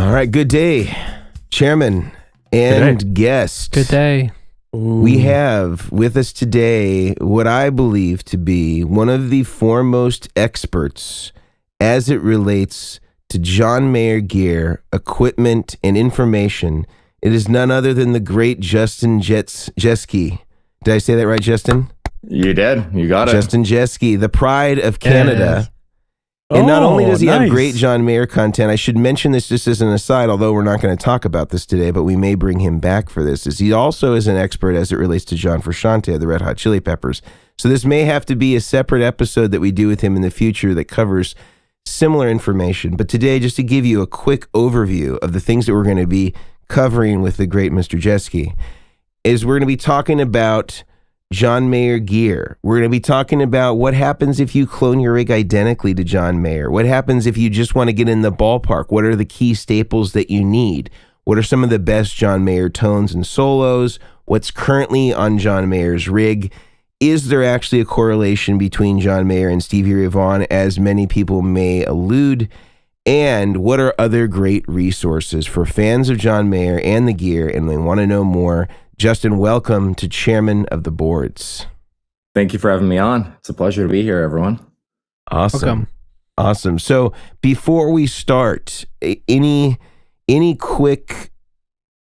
All right, good day, Chairman and guest. Good day. Ooh. We have with us today what I believe to be one of the foremost experts as it relates to John Mayer gear, equipment, and information. It is none other than the great Justin Jeske. Did I say that right, Justin? You did. You got it. Justin Jeske, the pride of Canada. And not only does he have great John Mayer content, I should mention this just as an aside, although we're not going to talk about this today, but we may bring him back for this, is he also is an expert as it relates to John Frusciante of the Red Hot Chili Peppers. So this may have to be a separate episode that we do with him in the future that covers similar information. But today, just to give you a quick overview of the things that we're going to be covering with the great Mr. Jeske, is we're going to be talking about John Mayer gear. We're going to be talking about what happens if you clone your rig identically to John Mayer. What happens if you just want to get in the ballpark? What are the key staples that you need? What are some of the best John Mayer tones and solos? What's currently on John Mayer's rig? Is there actually a correlation between John Mayer and Stevie Ray Vaughan, as many people may allude? And what are other great resources for fans of John Mayer and the gear, and they want to know more? Justin, welcome to Chairmen of the Boards. Thank you for having me on. It's a pleasure to be here, everyone. Awesome. Welcome. Awesome. So before we start, any quick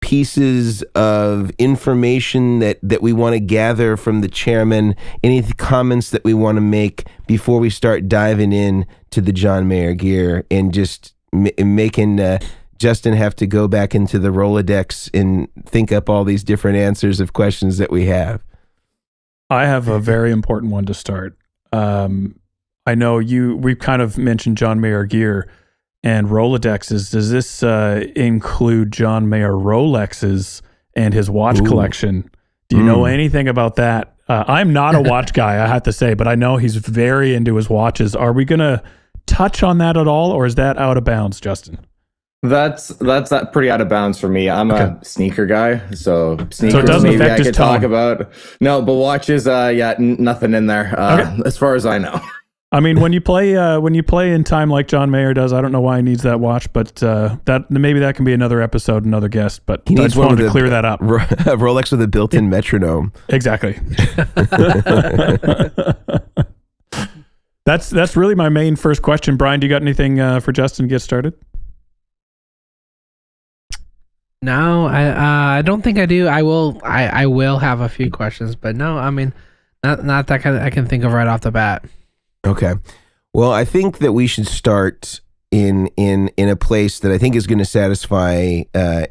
pieces of information that we want to gather from the chairman, any comments that we want to make before we start diving in to the John Mayer gear and just making Justin have to go back into the Rolodex and think up all these different answers of questions that we have? I have a very important one to start. I know we've kind of mentioned John Mayer gear and Rolodexes. Does this include John Mayer Rolexes and his watch collection? Do you know anything about that? I'm not a watch guy, I have to say, but I know he's very into his watches. Are we going to touch on that at all, or is that out of bounds, Justin? That's pretty out of bounds for me. I'm a sneaker guy, so sneakers it doesn't maybe affect I his could tone. talk about. No, but watches, nothing in there as far as I know. I mean, when you play in time like John Mayer does, I don't know why he needs that watch, but that maybe that can be another episode, another guest. But I just wanted to clear that up. A Rolex with a built-in metronome. Exactly. That's really my main first question. Brian, do you got anything for Justin to get started? No, I don't think I do. I will have a few questions, but no, I mean, not that I can think of right off the bat. Okay. Well, I think that we should start in a place that I think is going to satisfy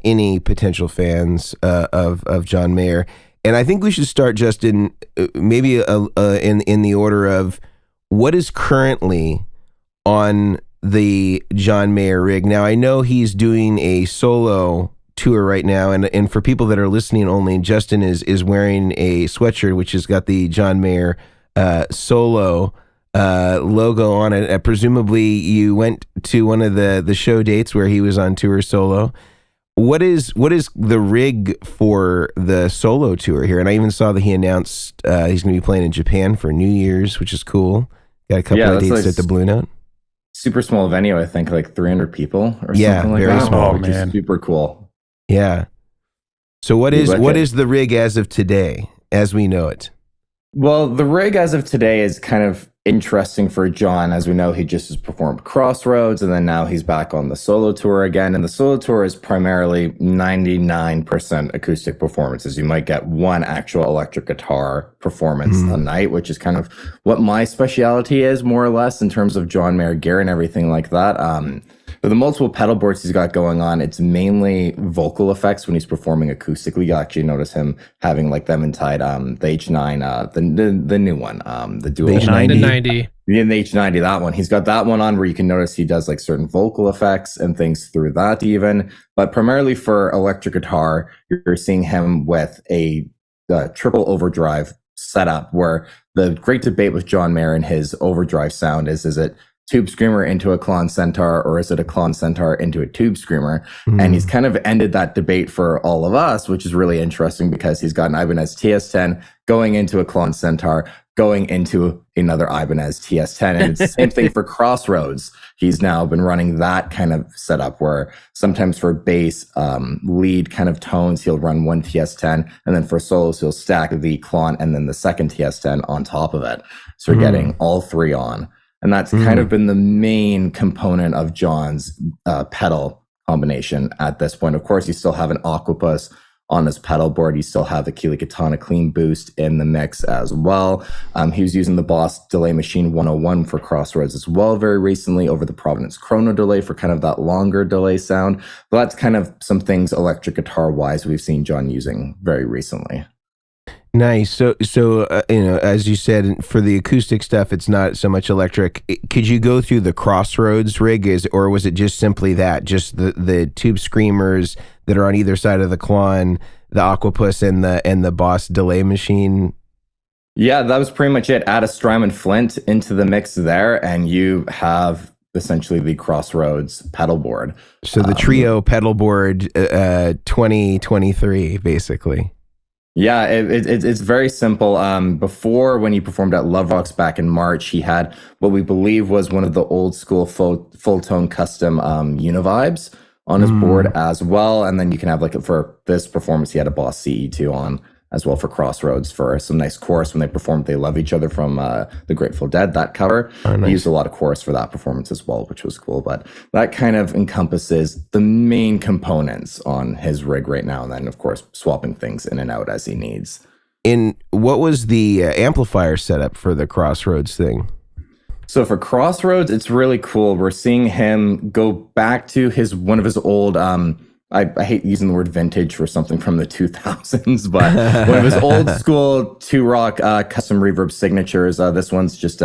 any potential fans of John Mayer. And I think we should start, Justin, maybe in the order of what is currently on the John Mayer rig. Now, I know he's doing a solo tour right now, and for people that are listening only, Justin is wearing a sweatshirt which has got the John Mayer solo logo on it. Presumably you went to one of the show dates where he was on tour solo. What is the rig for the solo tour here? And I even saw that he announced he's going to be playing in Japan for New Year's, which is cool. Got a couple of dates at the Blue Note. Super small venue, I think like 300 people or something like very that. small, which is super cool. Yeah. So what is the rig as of today, as we know it? Well, the rig as of today is kind of interesting for John. As we know, he just has performed Crossroads, and then now he's back on the solo tour again. And the solo tour is primarily 99% acoustic performances. You might get one actual electric guitar performance a night, which is kind of what my specialty is, more or less, in terms of John Mayer gear and everything like that. For the multiple pedal boards he's got going on, it's mainly vocal effects when he's performing acoustically. You'll actually notice him having like them inside the H9, the new one, the dual H90. The H90, that one. He's got that one on where you can notice he does like certain vocal effects and things through that even. But primarily for electric guitar, you're seeing him with a triple overdrive setup, where the great debate with John Mayer and his overdrive sound is it Tube Screamer into a Klon Centaur, or is it a Klon Centaur into a Tube Screamer? And he's kind of ended that debate for all of us, which is really interesting because he's got an Ibanez TS10 going into a Klon Centaur, going into another Ibanez TS10. And it's the same thing for Crossroads. He's now been running that kind of setup where sometimes for bass, lead kind of tones, he'll run one TS10. And then for solos, he'll stack the Klon and then the second TS10 on top of it. So we're getting all three on. And that's kind of been the main component of John's pedal combination at this point. Of course, you still have an Octopus on his pedal board. You still have the Keeley Katana Clean Boost in the mix as well. He was using the Boss Delay Machine 101 for Crossroads as well very recently over the Providence Chrono Delay for kind of that longer delay sound. But that's kind of some things electric guitar wise we've seen John using very recently. Nice. So as you said, for the acoustic stuff, it's not so much electric. Could you go through the Crossroads rig, or was it just simply that, just the tube screamers that are on either side of the Klon, the Octopus, and the Boss Delay Machine? Yeah, that was pretty much it. Add a Strymon Flint into the mix there, and you have essentially the Crossroads pedal board. So the trio pedal board 2023, basically. Yeah, it's very simple. Before, when he performed at Love Rocks back in March, he had what we believe was one of the old school full tone custom Univibes on his board as well. And then you can have, like, for this performance, he had a Boss CE2 on as well for Crossroads for some nice chorus when they performed They Love Each Other from the Grateful Dead, that cover. Oh, nice. He used a lot of chorus for that performance as well, which was cool. But that kind of encompasses the main components on his rig right now. And then, of course, swapping things in and out as he needs. What was the amplifier setup for the Crossroads thing? So for Crossroads, it's really cool. We're seeing him go back to one of his old... I hate using the word vintage for something from the 2000s, but one of his old school 2-rock custom reverb signatures. This one's just,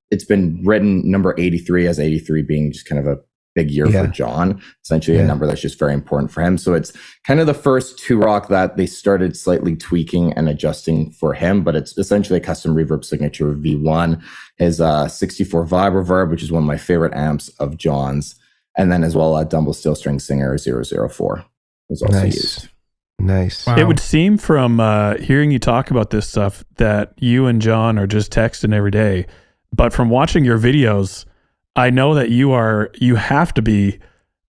it's been written number 83, as 83 being just kind of a big year for John, essentially a number that's just very important for him. So it's kind of the first 2-rock that they started slightly tweaking and adjusting for him, but it's essentially a custom reverb signature V1. His 64 Vibra Reverb, which is one of my favorite amps of John's. And then as well, Dumble Steel String Singer 004 was also used. Nice. Wow. It would seem from hearing you talk about this stuff that you and John are just texting every day. But from watching your videos, I know that you have to be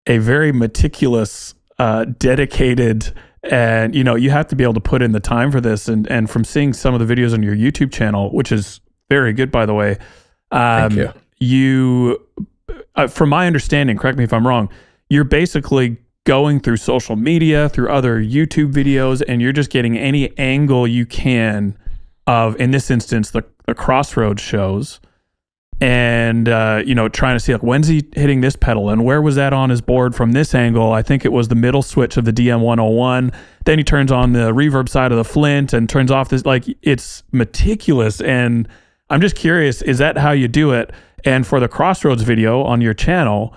a very meticulous, dedicated, and you have to be able to put in the time for this. And from seeing some of the videos on your YouTube channel, which is very good, by the way, thank you. From my understanding, correct me if I'm wrong, you're basically going through social media, through other YouTube videos, and you're just getting any angle you can of, in this instance, the Crossroads shows, and trying to see, like, when's he hitting this pedal and where was that on his board from this angle. I think it was the middle switch of the DM101. Then he turns on the reverb side of the Flint and turns off this. Like, it's meticulous, and I'm just curious, is that how you do it? And for the Crossroads video on your channel,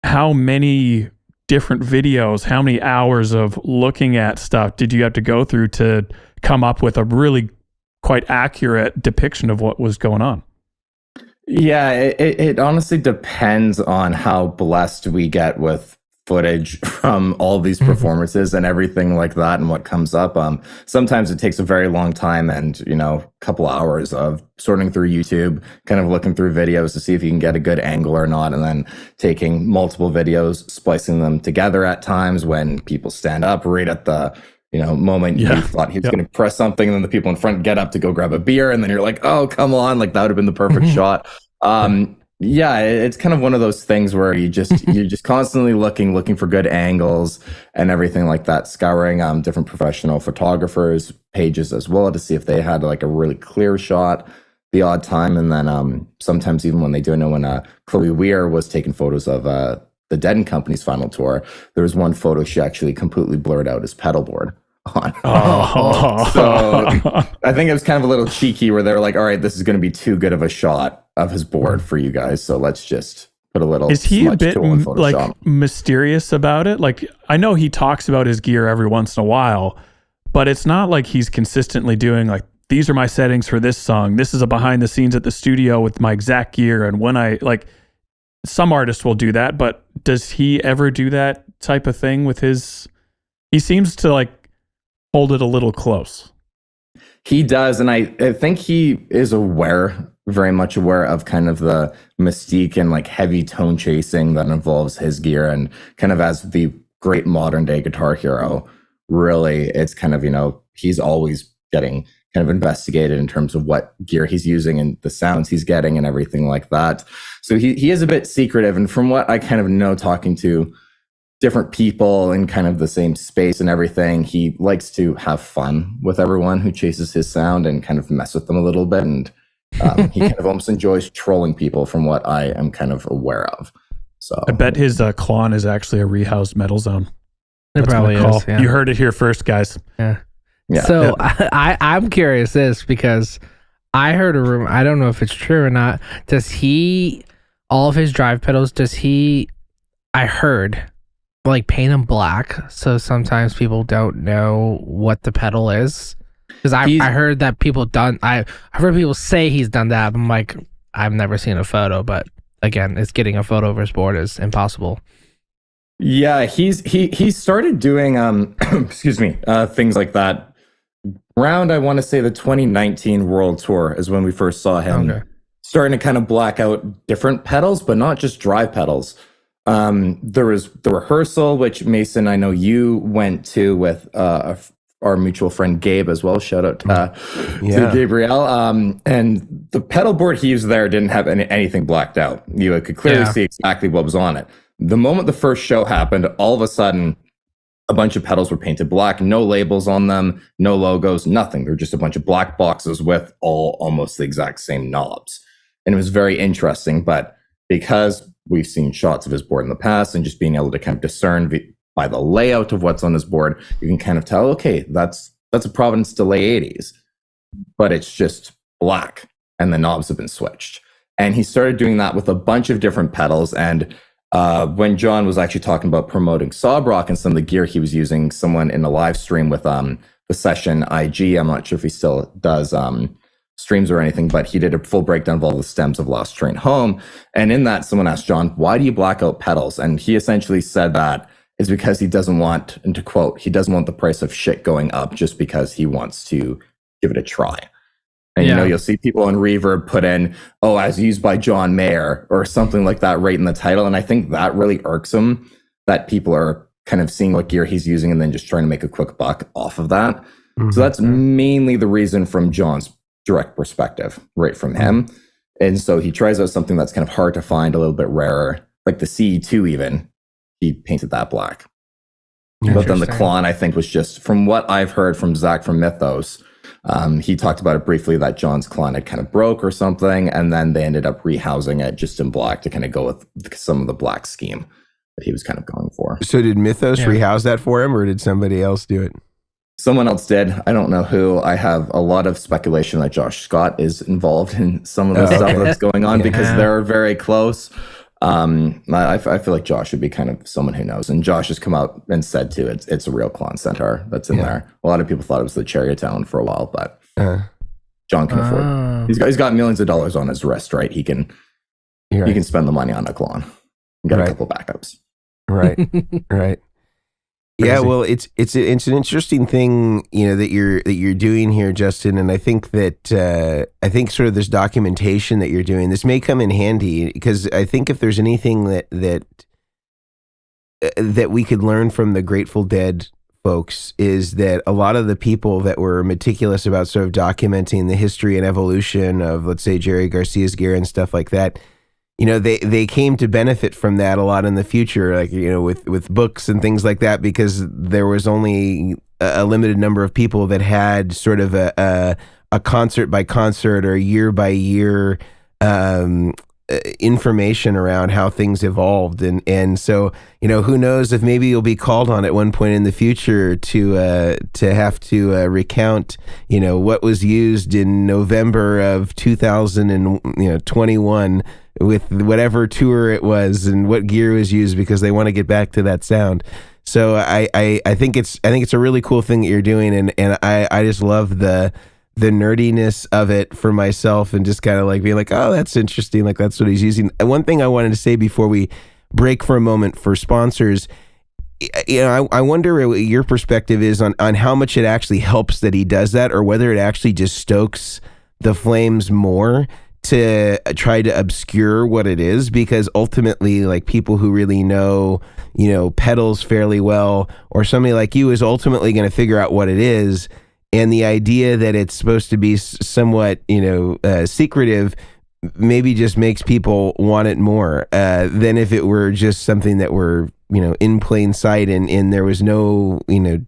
how many different videos, how many hours of looking at stuff did you have to go through to come up with a really quite accurate depiction of what was going on? Yeah, it honestly depends on how blessed we get with footage from all these performances and everything like that and what comes up. Sometimes it takes a very long time and, a couple hours of sorting through YouTube, kind of looking through videos to see if you can get a good angle or not, and then taking multiple videos, splicing them together at times when people stand up right at the moment you thought he was going to press something, and then the people in front get up to go grab a beer, and then you're like, oh, come on, like that would have been the perfect shot. Yeah, it's kind of one of those things where you're just constantly looking for good angles and everything like that, scouring different professional photographers' pages as well to see if they had like a really clear shot the odd time. And then sometimes even when they do know when Chloe Weir was taking photos of the Dead and Company's final tour, there was one photo she actually completely blurred out his pedal board on. So I think it was kind of a little cheeky where they're like, all right, this is going to be too good of a shot of his board for you guys, so let's just put a little. Is he a bit like mysterious about it? Like, I know he talks about his gear every once in a while, but it's not like he's consistently doing like, these are my settings for this song, this is a behind the scenes at the studio with my exact gear. And when I like, some artists will do that, but does he ever do that type of thing with his? He seems to like hold it a little close. He does, and I think he is very much aware of kind of the mystique and like heavy tone chasing that involves his gear, and kind of as the great modern day guitar hero, really, it's kind of, he's always getting kind of investigated in terms of what gear he's using and the sounds he's getting and everything like that. So he is a bit secretive, and from what I kind of know, talking to different people in kind of the same space and everything, he likes to have fun with everyone who chases his sound and kind of mess with them a little bit. And he kind of almost enjoys trolling people, from what I am kind of aware of. So I bet his Klon is actually a rehoused Metal Zone. It probably is. Yeah. You heard it here first, guys. Yeah. So I'm curious because I heard a rumor. I don't know if it's true or not. All of his drive pedals, I heard, like, paint them black, so sometimes people don't know what the pedal is. Because I heard that I heard people say he's done that. I'm like, I've never seen a photo, but again, it's getting a photo of his board is impossible. Yeah, he started doing things like that around, I want to say, the 2019 World Tour is when we first saw him starting to kind of black out different pedals, but not just drive pedals. There was the rehearsal, which Mason, I know you went to with our mutual friend Gabe as well. Shout out to Gabriel. And the pedal board he used there didn't have anything blacked out. You could clearly see exactly what was on it. The moment the first show happened, all of a sudden, a bunch of pedals were painted black, no labels on them, no logos, nothing. They're just a bunch of black boxes with almost the exact same knobs. And it was very interesting, but because we've seen shots of his board in the past and just being able to kind of discern by the layout of what's on his board, you can kind of tell, okay, that's a Providence Delay 80s, but it's just black and the knobs have been switched. And he started doing that with a bunch of different pedals. And when John was actually talking about promoting Sob Rock and some of the gear he was using, someone in a live stream with the Session IG, I'm not sure if he still does streams or anything, but he did a full breakdown of all the stems of Last Train Home. And in that, someone asked John, why do you black out pedals? And he essentially said that is because he doesn't want, and to quote, he doesn't want the price of shit going up just because he wants to give it a try. And, you'll see people on Reverb put in, as used by John Mayer or something like that right in the title. And I think that really irks him, that people are kind of seeing what gear he's using and then just trying to make a quick buck off of that. Mm-hmm. So that's mainly the reason from John's direct perspective, right from him. And so he tries out something that's kind of hard to find, a little bit rarer, like the CE2 even. He painted that black. But then the Klon, I think, was just, from what I've heard from Zach from Mythos, he talked about it briefly, that John's Klon had kind of broke or something, and then they ended up rehousing it just in black to kind of go with some of the black scheme that he was kind of going for. So did Mythos rehouse that for him, or did somebody else do it? Someone else did. I don't know who. I have a lot of speculation that Josh Scott is involved in some of the stuff that's going on because they're very close. I feel like Josh would be kind of someone who knows. And Josh has come out and said too, it's a real Klon Centaur that's in there. A lot of people thought it was the Cherrytown for a while, but John can afford. He's got millions of dollars on his wrist, right? He can spend the money on a Klon and get a couple backups. Right, right. Crazy. Yeah, well, it's an interesting thing, that you're doing here, Justin, and I think that sort of this documentation that you're doing, this may come in handy, because I think if there's anything that we could learn from the Grateful Dead folks, is that a lot of the people that were meticulous about sort of documenting the history and evolution of, let's say, Jerry Garcia's gear and stuff like that, they came to benefit from that a lot in the future, like, with books and things like that, because there was only a limited number of people that had sort of a concert by concert or year by year information around how things evolved. And so, who knows if maybe you'll be called on at one point in the future to have to recount, what was used in November of 2021 with whatever tour it was and what gear was used, because they want to get back to that sound. So I think it's a really cool thing that you're doing, and I just love the nerdiness of it for myself, and just kind of like being like, oh, that's interesting, like that's what he's using. And one thing I wanted to say before we break for a moment for sponsors, I wonder what your perspective is on how much it actually helps that he does that, or whether it actually just stokes the flames more to try to obscure what it is, because ultimately, like, people who really know, pedals fairly well, or somebody like you is ultimately going to figure out what it is. And the idea that it's supposed to be somewhat, secretive maybe just makes people want it more than if it were just something that were, in plain sight and there was no,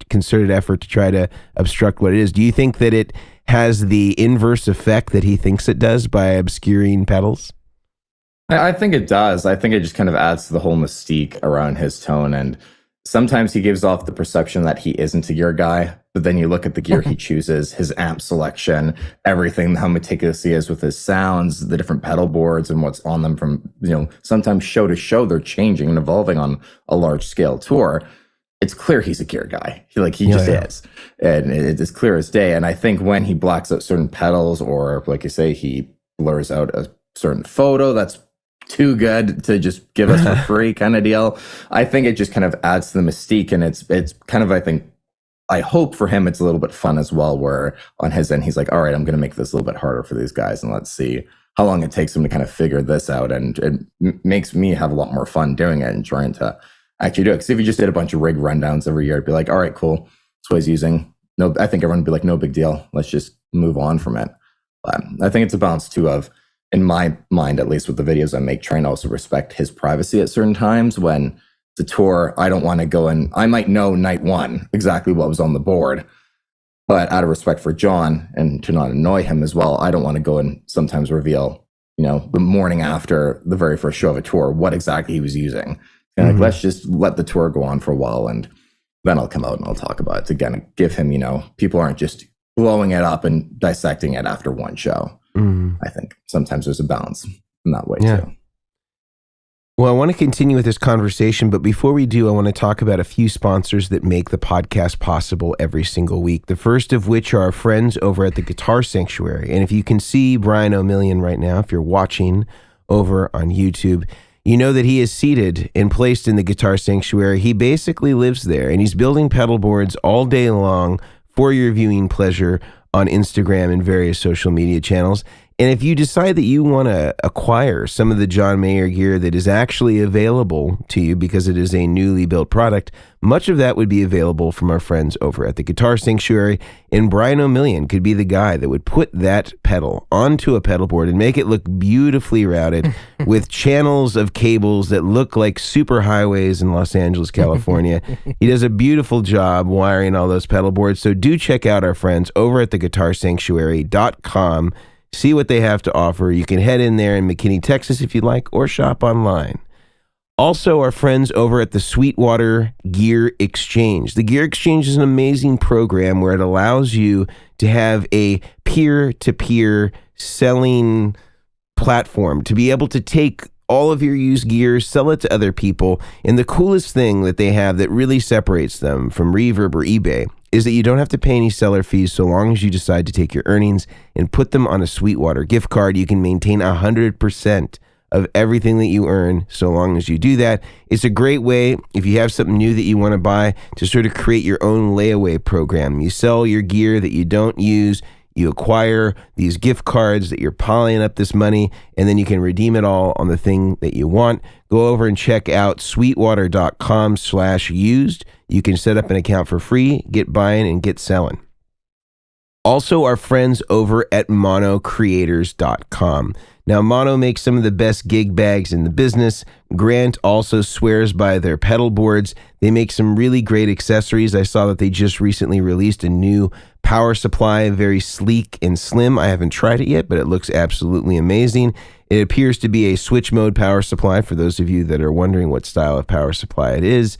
concerted effort to try to obstruct what it is. Do you think that it has the inverse effect that he thinks it does by obscuring pedals? I think it does. I think it just kind of adds to the whole mystique around his tone. And sometimes he gives off the perception that he isn't a gear guy, but then you look at the gear he chooses, his amp selection, everything, how meticulous he is with his sounds, the different pedal boards and what's on them from, sometimes show to show, they're changing and evolving on a large scale tour. It's clear he's a gear guy. He just is. And it's clear as day. And I think when he blacks out certain pedals, or like you say, he blurs out a certain photo that's too good to just give us for free kind of deal, I think it just kind of adds to the mystique. And it's kind of, I hope for him it's a little bit fun as well, where on his end he's like, all right, I'm going to make this a little bit harder for these guys, and let's see how long it takes him to kind of figure this out. And it makes me have a lot more fun doing it and trying to actually do it. Because if you just did a bunch of rig rundowns every year, it'd be like, all right, cool, that's what he's using. No, I think everyone would be like, no big deal, let's just move on from it. But I think it's a balance too of, in my mind, at least with the videos I make, trying to also respect his privacy at certain times. When the tour, I don't want to go in, I might know night one exactly what was on the board, but out of respect for John and to not annoy him as well, I don't want to go and sometimes reveal, the morning after the very first show of a tour, what exactly he was using. And like, let's just let the tour go on for a while, and then I'll come out and I'll talk about it to kind of give him, people aren't just blowing it up and dissecting it after one show. I think sometimes there's a balance in that way too. Well, I want to continue with this conversation, but before we do, I want to talk about a few sponsors that make the podcast possible every single week. The first of which are our friends over at the Guitar Sanctuary. And if you can see Brian Omilion right now, if you're watching over on YouTube, you know that he is seated and placed in the Guitar Sanctuary. He basically lives there, and he's building pedal boards all day long for your viewing pleasure on Instagram and various social media channels. And if you decide that you want to acquire some of the John Mayer gear that is actually available to you because it is a newly built product, much of that would be available from our friends over at the Guitar Sanctuary. And Brian Omilion could be the guy that would put that pedal onto a pedal board and make it look beautifully routed with channels of cables that look like super highways in Los Angeles, California. He does a beautiful job wiring all those pedal boards. So do check out our friends over at theguitarsanctuary.com. See what they have to offer. You can head in there in McKinney, Texas if you'd like, or shop online. Also, our friends over at the Sweetwater Gear Exchange. The Gear Exchange is an amazing program where it allows you to have a peer-to-peer selling platform, to be able to take all of your used gear, sell it to other people. And the coolest thing that they have that really separates them from Reverb or eBay is that you don't have to pay any seller fees so long as you decide to take your earnings and put them on a Sweetwater gift card. You can maintain 100% of everything that you earn so long as you do that. It's a great way, if you have something new that you want to buy, to sort of create your own layaway program. You sell your gear that you don't use, you acquire these gift cards that you're piling up this money, and then you can redeem it all on the thing that you want. Go over and check out sweetwater.com/used. You can set up an account for free, get buying and get selling. Also, our friends over at monocreators.com. Now, Mono makes some of the best gig bags in the business. Grant also swears by their pedal boards. They make some really great accessories. I saw that they just recently released a new power supply, very sleek and slim. I haven't tried it yet, but it looks absolutely amazing. It appears to be a switch mode power supply for those of you that are wondering what style of power supply it is.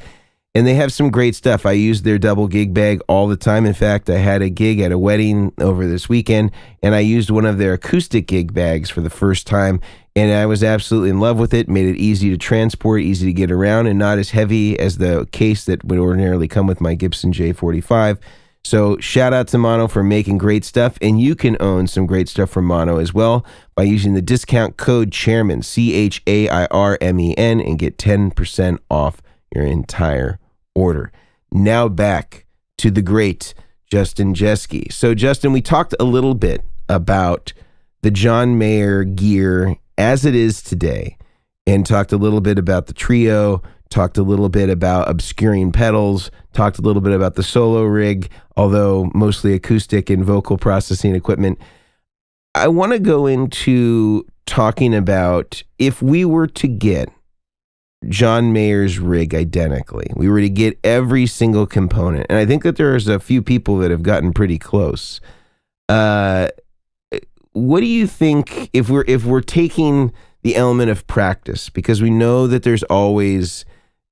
And they have some great stuff. I use their double gig bag all the time. In fact, I had a gig at a wedding over this weekend, and I used one of their acoustic gig bags for the first time, and I was absolutely in love with it. Made it easy to transport, easy to get around, and not as heavy as the case that would ordinarily come with my Gibson J45. So shout out to Mono for making great stuff, and you can own some great stuff from Mono as well by using the discount code Chairmen, CHAIRMEN, and get 10% off your entire order. Now back to the great Justin Jeske. So Justin, we talked a little bit about the John Mayer gear as it is today, and talked a little bit about the trio, talked a little bit about obscuring pedals, talked a little bit about the solo rig, although mostly acoustic and vocal processing equipment. I want to go into talking about if we were to get John Mayer's rig identically, we were to get every single component, and I think that there's a few people that have gotten pretty close. What do you think if we're taking the element of practice, because we know that there's always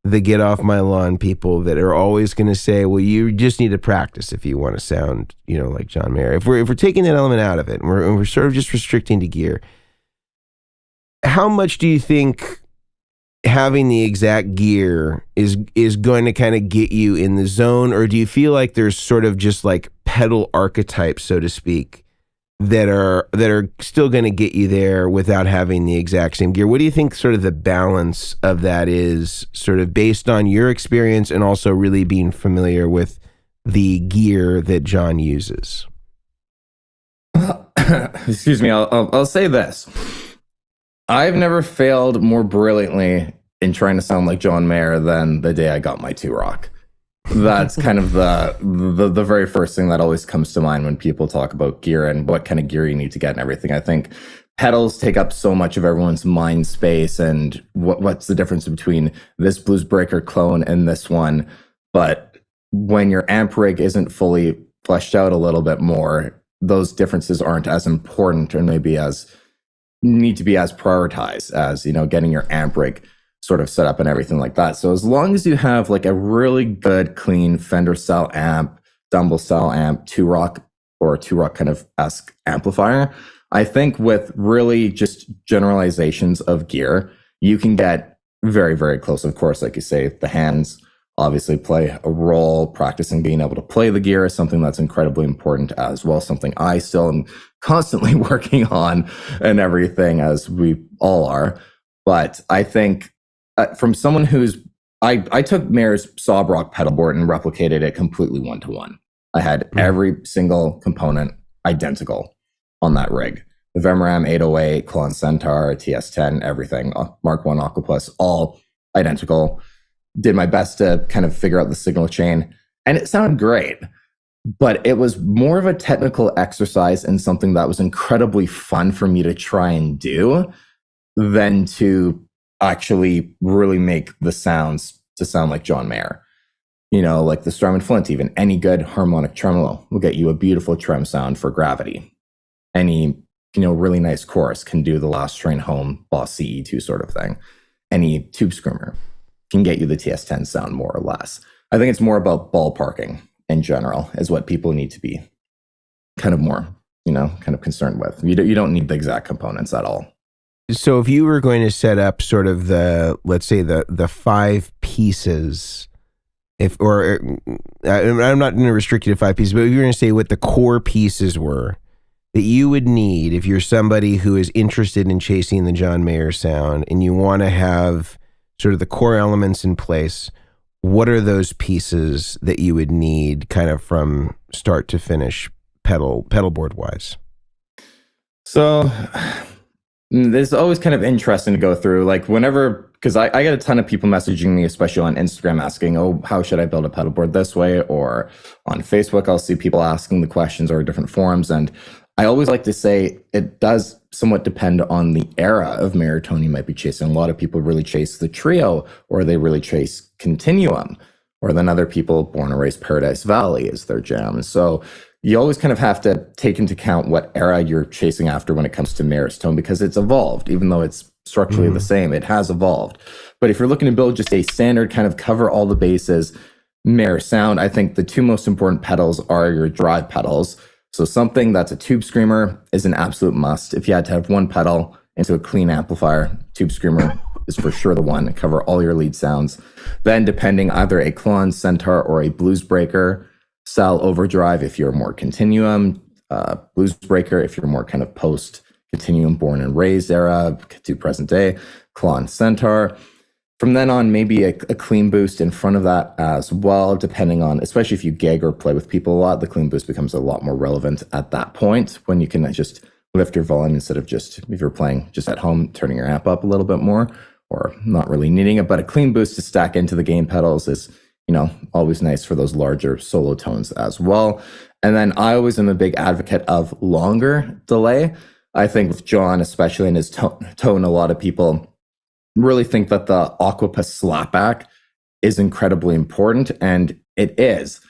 the get off my lawn people that are always going to say, well, you just need to practice if you want to sound, like John Mayer. If we're taking that element out of it, and we're sort of just restricting to gear, how much do you think having the exact gear is going to kind of get you in the zone, or do you feel like there's sort of just like pedal archetypes, so to speak, that are still going to get you there without having the exact same gear? What do you think sort of the balance of that is, sort of based on your experience and also really being familiar with the gear that John uses? Excuse me, I'll say this. I've never failed more brilliantly in trying to sound like John Mayer than the day I got my 2-Rock. That's kind of the very first thing that always comes to mind when people talk about gear and what kind of gear you need to get and everything. I think pedals take up so much of everyone's mind space, and what's the difference between this blues breaker clone and this one? But when your amp rig isn't fully fleshed out a little bit more, those differences aren't as important, or maybe need to be as prioritized as, getting your amp rig sort of set up and everything like that. So as long as you have like a really good, clean Fender style amp, Dumble style amp, 2-Rock or a 2-Rock kind of esque amplifier, I think with really just generalizations of gear, you can get very, very close. Of course, like you say, the hands obviously play a role. Practicing being able to play the gear is something that's incredibly important as well, something I still am constantly working on and everything, as we all are. But I think from someone I took Mayer's Sob Rock pedalboard and replicated it completely 1-to-1. I had every single component identical on that rig. The Vemoram 808, Klassen Centaur, TS10, everything, Mark 1 Aquaplus, all identical. Did my best to kind of figure out the signal chain, and it sounded great. But it was more of a technical exercise and something that was incredibly fun for me to try and do than to actually really make the sounds to sound like John Mayer. Like the Strum and Flint, even any good harmonic tremolo will get you a beautiful trem sound for Gravity. Any, really nice chorus can do the Last Train Home, Boss CE2 sort of thing. Any tube screamer can get you the TS10 sound more or less. I think it's more about ballparking in general is what people need to be kind of more, kind of concerned with. You don't need the exact components at all. So if you were going to set up sort of let's say the 5 pieces, I'm not going to restrict you to 5 pieces, but if you're going to say what the core pieces were that you would need if you're somebody who is interested in chasing the John Mayer sound and you want to have sort of the core elements in place, what are those pieces that you would need kind of from start to finish pedalboard wise? So this is always kind of interesting to go through, like whenever, because I get a ton of people messaging me, especially on Instagram, asking, oh, how should I build a pedalboard this way? Or on Facebook, I'll see people asking the questions or different forums. And I always like to say it does somewhat depend on the era of Mayer tone you might be chasing. A lot of people really chase the trio, or they really chase Continuum, or then other people, Born and Raised Paradise Valley is their jam. So you always kind of have to take into account what era you're chasing after when it comes to Mayer's tone, because it's evolved. Even though it's structurally the same, it has evolved. But if you're looking to build just a standard kind of cover all the bases Mayer sound, I think the 2 most important pedals are your drive pedals. So something that's a tube screamer is an absolute must. If you had to have one pedal into a clean amplifier, tube screamer is for sure the one to cover all your lead sounds. Then depending either a Klassen Centaur or a Blues Breaker style overdrive if you're more Continuum, Blues Breaker if you're more kind of post Continuum Born and Raised era to present day, Klassen Centaur. From then on, maybe a clean boost in front of that as well, depending on, especially if you gig or play with people a lot, the clean boost becomes a lot more relevant at that point when you can just lift your volume instead of just, if you're playing just at home, turning your amp up a little bit more or not really needing it. But a clean boost to stack into the gain pedals is, always nice for those larger solo tones as well. And then I always am a big advocate of longer delay. I think with John, especially in his tone, a lot of people really think that the Aquapus slapback is incredibly important, and it is,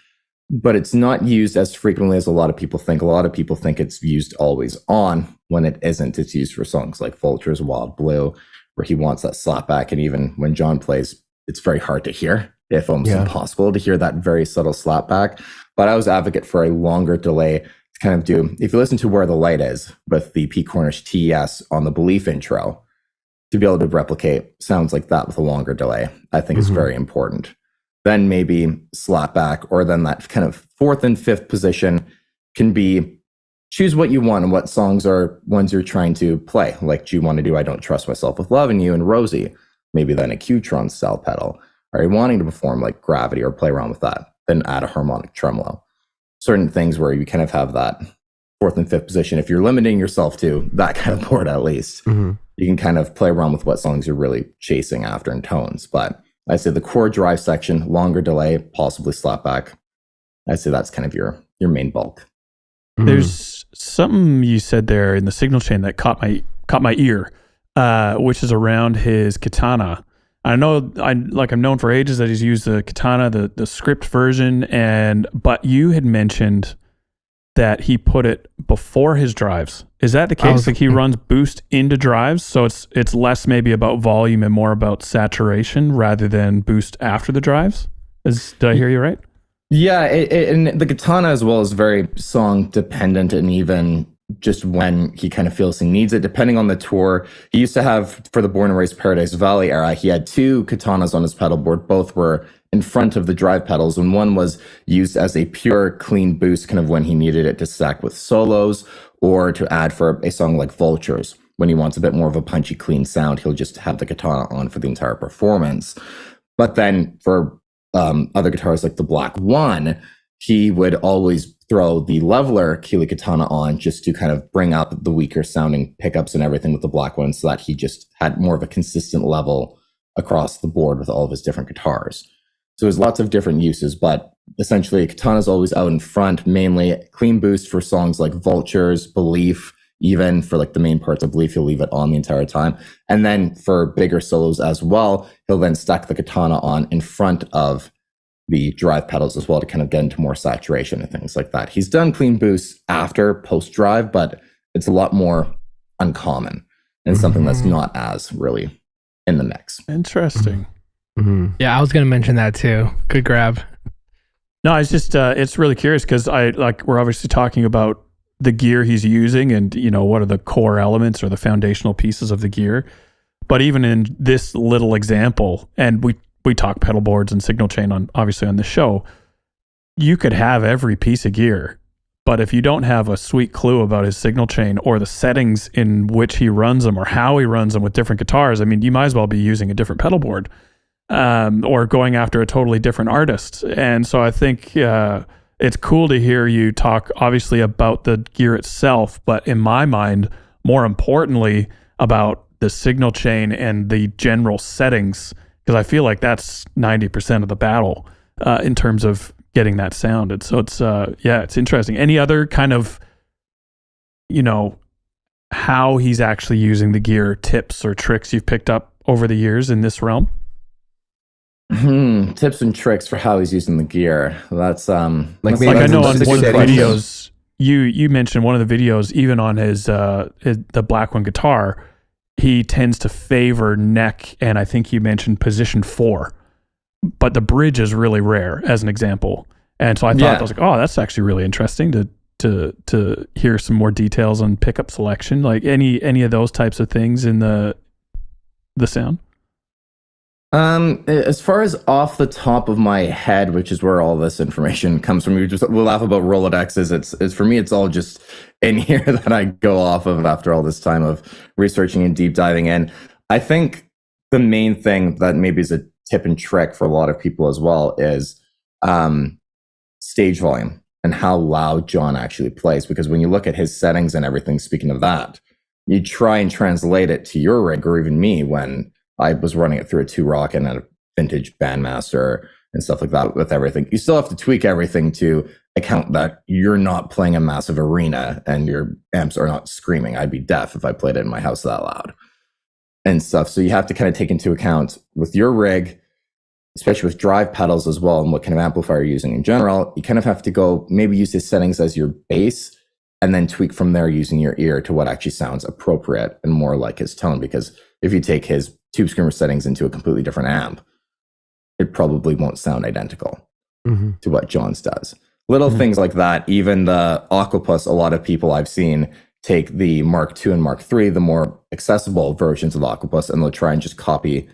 but it's not used as frequently as a lot of people think. A lot of people think it's used always on when it isn't. It's used for songs like Vultures, Wild Blue, where he wants that slapback, and even when John plays, it's very hard to hear, if almost impossible to hear that very subtle slapback. But I was advocate for a longer delay to kind of do, if you listen to Where the Light Is with the P. Cornish TES on the Belief intro, to be able to replicate sounds like that with a longer delay, I think is very important. Then maybe slapback, or then that kind of fourth and fifth position can be choose what you want and what songs are ones you're trying to play. Like, do you want to do I Don't Trust Myself with Loving You and Rosie? Maybe then a Qtron style pedal. Are you wanting to perform like Gravity or play around with that? Then add a harmonic tremolo. Certain things where you kind of have that fourth and fifth position. If you're limiting yourself to that kind of board, at least, you can kind of play around with what songs you're really chasing after in tones. But I say the core drive section, longer delay, possibly slapback. I say that's kind of your main bulk. There's something you said there in the signal chain that caught my ear, which is around his katana. I know I'm known for ages that he's used the katana, the script version, but you had mentioned that he put it before his drives. Is that the case? Like he runs boost into drives, so it's less maybe about volume and more about saturation rather than boost after the drives? Did I hear you right? Yeah, and the katana as well is very song dependent, and even just when he kind of feels he needs it, depending on the tour. He used to have, for the Born and Raised Paradise Valley era, he had two katanas on his pedal board. Both were in front of the drive pedals, and one was used as a pure clean boost, kind of when he needed it to stack with solos or to add for a song like Vultures. When he wants a bit more of a punchy, clean sound, he'll just have the katana on for the entire performance. But then for other guitars like the Black One, he would always throw the leveler Keeley katana on just to kind of bring up the weaker sounding pickups and everything with the Black One, so that he just had more of a consistent level across the board with all of his different guitars. So there's lots of different uses, but essentially katana is always out in front, mainly clean boost for songs like Vultures, Belief. Even for like the main parts of Belief, he'll leave it on the entire time. And then for bigger solos as well, he'll then stack the katana on in front of the drive pedals as well to kind of get into more saturation and things like that. He's done clean boosts after post-drive, but it's a lot more uncommon and something that's not as really in the mix. Interesting. Yeah, I was going to mention that too. Good grab. No, it's just, it's really curious because we're obviously talking about the gear he's using and, what are the core elements or the foundational pieces of the gear. But even in this little example, and we talk pedal boards and signal chain obviously on the show, you could have every piece of gear, but if you don't have a sweet clue about his signal chain or the settings in which he runs them or how he runs them with different guitars, I mean, you might as well be using a different pedal board or going after a totally different artist. And so I think it's cool to hear you talk obviously about the gear itself, but in my mind, more importantly, about the signal chain and the general settings, because I feel like that's 90% of the battle in terms of getting that sound. And so it's interesting. Any other kind of, how he's actually using the gear, tips or tricks you've picked up over the years in this realm? Tips and tricks for how he's using the gear. That's I know on one of the videos you mentioned one of the videos, even on the Black One guitar, he tends to favor neck, and I think you mentioned position 4, but the bridge is really rare as an example. And so I thought, I was like, oh, that's actually really interesting to hear some more details on pickup selection, like any of those types of things in the sound. As far as off the top of my head, which is where all this information comes from, we'll laugh about Rolodexes. It's for me, it's all just in here that I go off of after all this time of researching and deep diving in. I think the main thing that maybe is a tip and trick for a lot of people as well is stage volume and how loud John actually plays. Because when you look at his settings and everything, speaking of that, you try and translate it to your rig, or even me when I was running it through a 2-rock and a vintage Bandmaster and stuff like that with everything. You still have to tweak everything to account that you're not playing a massive arena and your amps are not screaming. I'd be deaf if I played it in my house that loud and stuff. So you have to kind of take into account with your rig, especially with drive pedals as well, and what kind of amplifier you're using in general. You kind of have to go maybe use his settings as your base and then tweak from there using your ear to what actually sounds appropriate and more like his tone. Because if you take his Tube Screamer settings into a completely different amp, it probably won't sound identical to what John's does. Little things like that. Even the Aquapus, a lot of people I've seen take the Mark II and Mark III, the more accessible versions of the Aquapus, and they'll try and just copy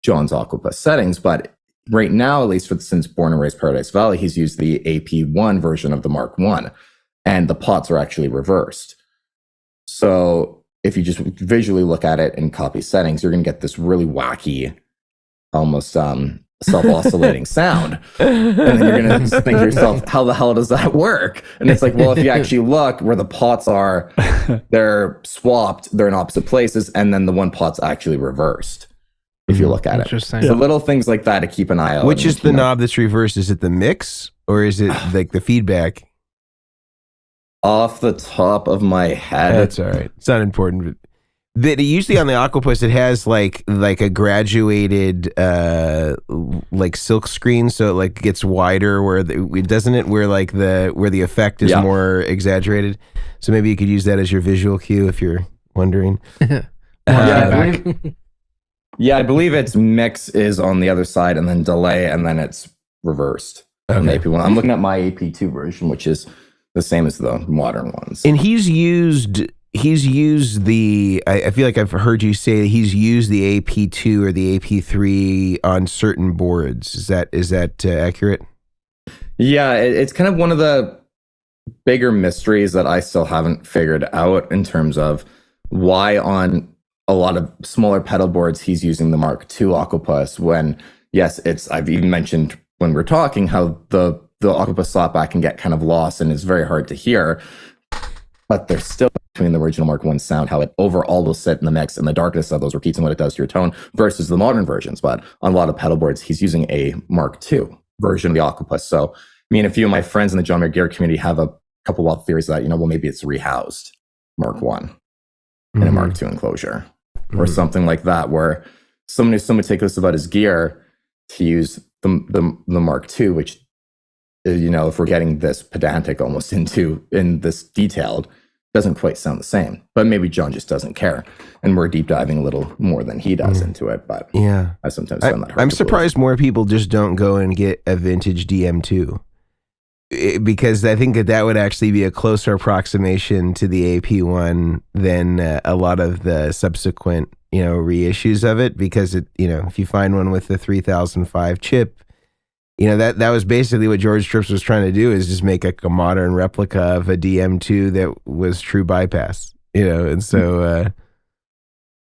John's Aquapus settings. But right now, at least since Born and Raised Paradise Valley, he's used the AP1 version of the Mark I, and the pots are actually reversed. So if you just visually look at it and copy settings, you're going to get this really wacky, almost self-oscillating sound. And then you're going to think to yourself, how the hell does that work? And it's like, well, if you actually look where the pots are, they're swapped, they're in opposite places, and then the one pot's actually reversed. If you look at it. So little things like that to keep an eye on. Which is the knob that's reversed? Is it the mix or is it like the feedback? Off the top of my head. That's all right. It's not important. But usually on the Aquapus, it has like a graduated like silk screen, so it like gets wider where doesn't it where like where the effect is more exaggerated. So maybe you could use that as your visual cue if you're wondering. Yeah, I believe its mix is on the other side and then delay and then it's reversed. Okay. On the AP1. I'm looking at my AP2 version, which is the same as the modern ones. And he's used the, I feel like I've heard you say that he's used the AP2 or the AP3 on certain boards. Is that accurate? Yeah, it's kind of one of the bigger mysteries that I still haven't figured out in terms of why on a lot of smaller pedal boards he's using the Mark II Aquapus when, yes, I've even mentioned when we're talking how the Aquapus slapback can get kind of lost and it's very hard to hear, but there's still between the original Mark I sound, how it overall will sit in the mix and the darkness of those repeats and what it does to your tone versus the modern versions. But on a lot of pedal boards, he's using a Mark II version of the Aquapus. So me and a few of my friends in the John Mayer gear community have a couple wild theories that, well, maybe it's rehoused Mark I in a Mark II enclosure or something like that, where somebody so meticulous about his gear to use the Mark II, which, if we're getting this pedantic almost in this detailed, doesn't quite sound the same. But maybe John just doesn't care, and we're deep diving a little more than he does into it. But yeah, I sometimes find that hard. I'm surprised more people just don't go and get a vintage DM2, because I think that would actually be a closer approximation to the AP1 than a lot of the subsequent reissues of it. Because if you find one with the 3005 chip, that was basically what George Trips was trying to do, is just make a modern replica of a DM2 that was true bypass, and so,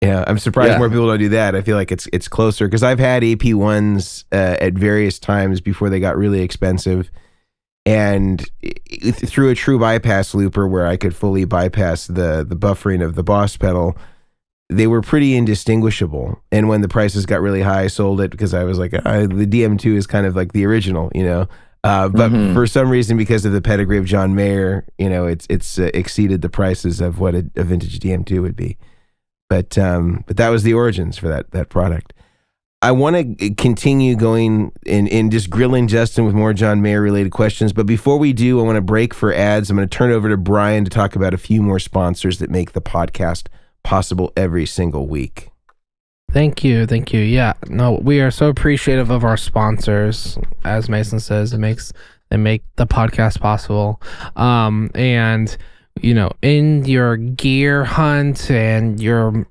I'm surprised more people don't do that. I feel like it's closer, because I've had AP1s at various times before they got really expensive, and through a true bypass looper where I could fully bypass the buffering of the Boss pedal, they were pretty indistinguishable. And when the prices got really high, I sold it because I was like, the DM2 is kind of like the original, but for some reason, because of the pedigree of John Mayer, it's exceeded the prices of what a vintage DM2 would be. But that was the origins for that product. I want to continue going in just grilling Justin with more John Mayer related questions. But before we do, I want to break for ads. I'm going to turn it over to Brian to talk about a few more sponsors that make the podcast possible every single week. Thank you. Yeah, no, we are so appreciative of our sponsors. As Mason says, they make the podcast possible. And in your gear hunt and your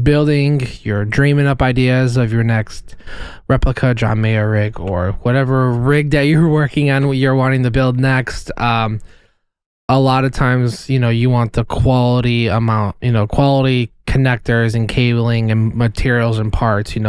building, you're dreaming up ideas of your next replica John Mayer rig or whatever rig that you're working on, what you're wanting to build next. a lot of times, you want the quality amount, quality connectors and cabling and materials and parts. You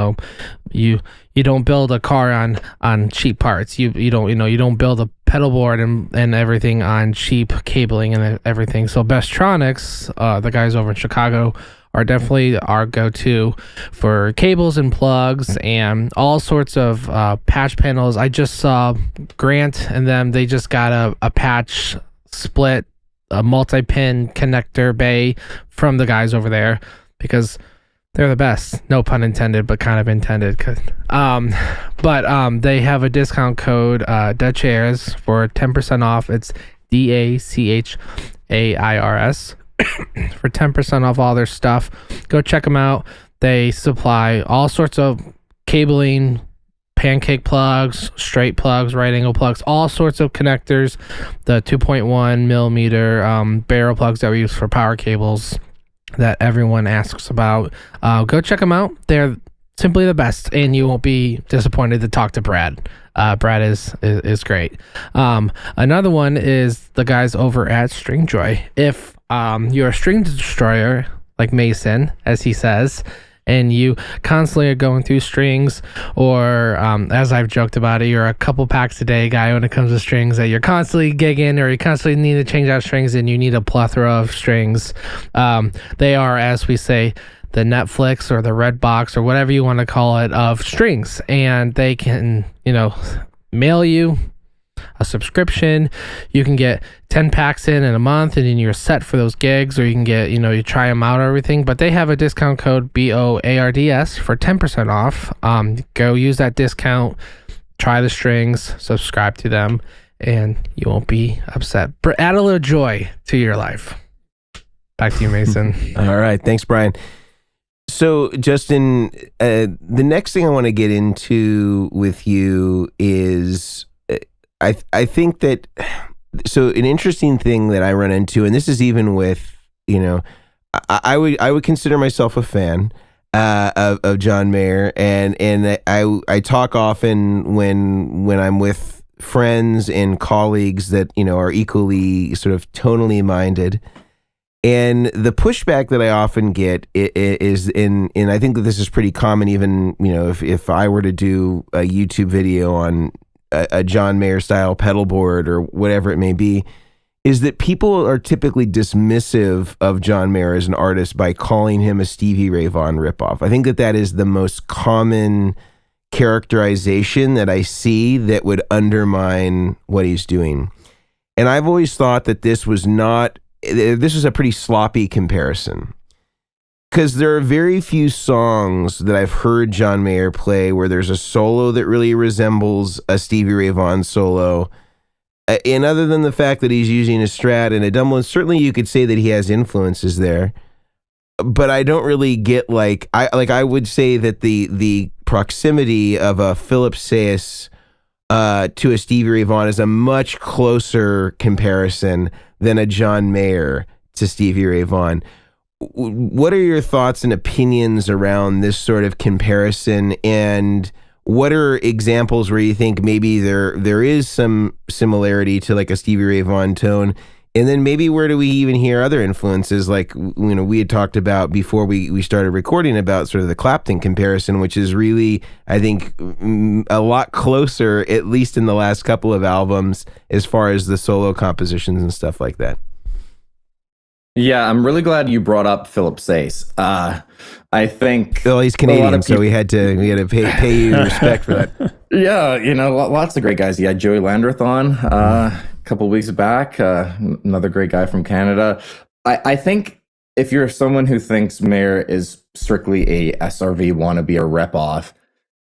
don't build a car on cheap parts. You don't build a pedal board and everything on cheap cabling and everything. So Bestronics, the guys over in Chicago, are definitely our go-to for cables and plugs and all sorts of patch panels. I just saw Grant and them. They just got a patch split, a multi-pin connector bay from the guys over there because they're the best. No pun intended, but kind of intended. But they have a discount code, Dutch Airs, for 10% off. It's DACHAIRS for 10% off all their stuff. Go check them out. They supply all sorts of cabling, pancake plugs, straight plugs, right angle plugs, all sorts of connectors, the 2.1 millimeter barrel plugs that we use for power cables that everyone asks about. Go check them out. They're simply the best, and you won't be disappointed to talk to Brad. Brad is great. Another one is the guys over at Stringjoy. If you're a string destroyer like Mason, as he says, and you constantly are going through strings, or as I've joked about it, you're a couple packs a day guy when it comes to strings, that you're constantly gigging or you constantly need to change out strings and you need a plethora of strings. They are, as we say, the Netflix or the Redbox or whatever you want to call it of strings, and they can, mail you a subscription. You can get 10 packs in a month, and then you're set for those gigs, or you can get, you try them out or everything. But they have a discount code BOARDS for 10% off. Go use that discount, try the strings, subscribe to them, and you won't be upset. Add a little joy to your life. Back to you, Mason. All right. Thanks, Brian. So, Justin, the next thing I want to get into with you is I think that, so an interesting thing that I run into, and this is even with, I would consider myself a fan of John Mayer, and I talk often when I'm with friends and colleagues that are equally sort of tonally minded. And the pushback that I often get is and I think that this is pretty common, even, if I were to do a YouTube video on a John Mayer style pedal board or whatever it may be, is that people are typically dismissive of John Mayer as an artist by calling him a Stevie Ray Vaughan ripoff. I think that is the most common characterization that I see that would undermine what he's doing. And I've always thought that this was a pretty sloppy comparison, because there are very few songs that I've heard John Mayer play where there's a solo that really resembles a Stevie Ray Vaughan solo. And other than the fact that he's using a Strat and a Dumble, certainly you could say that he has influences there. But I don't really get I would say that the proximity of a Philip Sayce to a Stevie Ray Vaughan is a much closer comparison than a John Mayer to Stevie Ray Vaughan. What are your thoughts and opinions around this sort of comparison, and what are examples where you think maybe there is some similarity to like a Stevie Ray Vaughan tone, and then maybe where do we even hear other influences, like we had talked about before we started recording about sort of the Clapton comparison, which is really, I think, a lot closer, at least in the last couple of albums, as far as the solo compositions and stuff like that. Yeah, I'm really glad you brought up Philip Sayce. I think, well, he's Canadian, so we had to pay you respect for that. Yeah, lots of great guys. You had Joey Landreth on a couple of weeks back, another great guy from Canada. I think if you're someone who thinks Mayer is strictly a SRV wannabe or rep off,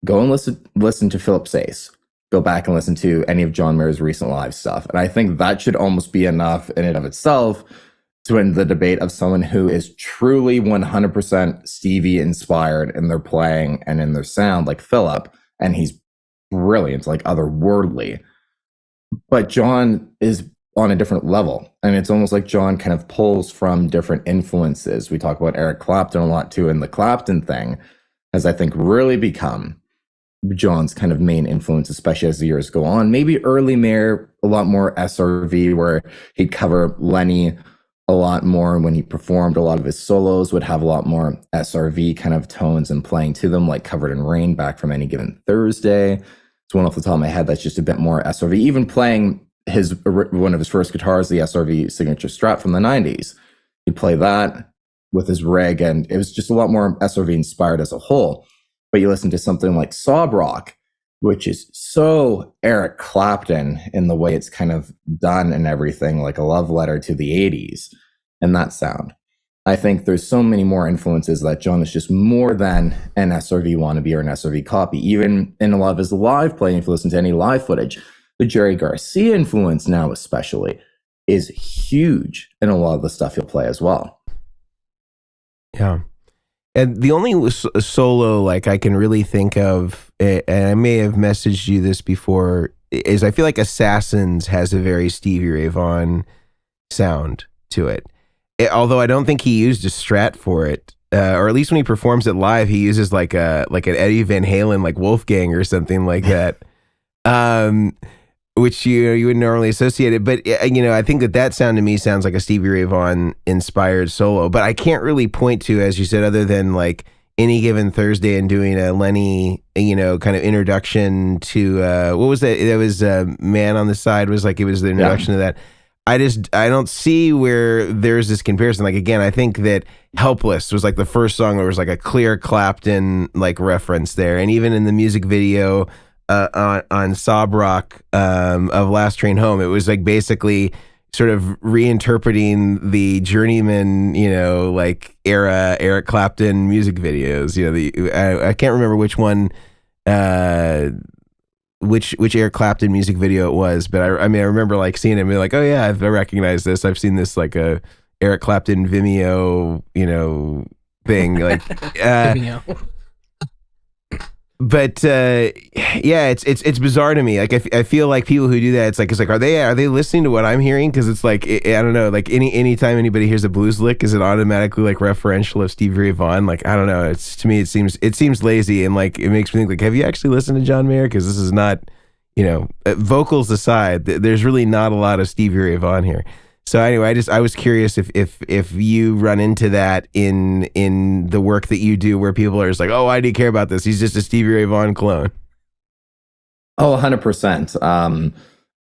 go and listen to Philip Sayce. Go back and listen to any of John Mayer's recent live stuff. And I think that should almost be enough in and of itself to end the debate of someone who is truly 100% Stevie inspired in their playing and in their sound, like Philip, and he's brilliant, like otherworldly. But John is on a different level, and it's almost like John kind of pulls from different influences. We talk about Eric Clapton a lot too, and the Clapton thing has, I think, really become John's kind of main influence, especially as the years go on. Maybe early Mayer, a lot more SRV, where he'd cover Lenny a lot more when he performed. A lot of his solos would have a lot more SRV kind of tones and playing to them, like Covered in Rain back from Any Given Thursday. It's one off the top of my head that's just a bit more SRV. Even playing one of his first guitars, the SRV signature Strat from the 90s. He'd play that with his rig, and it was just a lot more SRV inspired as a whole. But you listen to something like Sob Rock, which is so Eric Clapton in the way it's kind of done and everything, like a love letter to the 80s and that sound. I think there's so many more influences that John is just more than an SRV wannabe or an SRV copy. Even in a lot of his live playing, if you listen to any live footage, the Jerry Garcia influence now especially is huge in a lot of the stuff he'll play as well. Yeah. And the only solo like I can really think of, and I may have messaged you this before, is I feel like Assassins has a very Stevie Ray Vaughan sound to it. Although I don't think he used a Strat for it, or at least when he performs it live, he uses like an Eddie Van Halen, like Wolfgang or something like that, which you wouldn't normally associate it. But I think that sound to me sounds like a Stevie Ray Vaughan inspired solo. But I can't really point to, as you said, other than like Any Given Thursday and doing a Lenny, kind of introduction to what was that? That was Man on the Side was like it was the introduction to that. I don't see where there's this comparison. Like, again, I think that Helpless was like the first song where there was like a clear Clapton like reference there. And even in the music video on Sob Rock of Last Train Home, it was like basically sort of reinterpreting the Journeyman, like era Eric Clapton music videos. I can't remember which one, which Eric Clapton music video it was, but I remember like seeing it and be like, oh yeah, I recognize this. I've seen this like a Eric Clapton Vimeo, thing like, Vimeo. But yeah, it's bizarre to me. Like I feel like people who do that, it's like are they listening to what I'm hearing? Because it's like I don't know. Like anytime anybody hears a blues lick, is it automatically like referential of Stevie Ray Vaughan? Like I don't know. It's to me it seems lazy, and like it makes me think like, have you actually listened to John Mayer? Because this is not, vocals aside, there's really not a lot of Stevie Ray Vaughan here. So anyway, I was curious if you run into that in the work that you do, where people are just like, oh, why do you care about this? He's just a Stevie Ray Vaughan clone. Oh, 100%.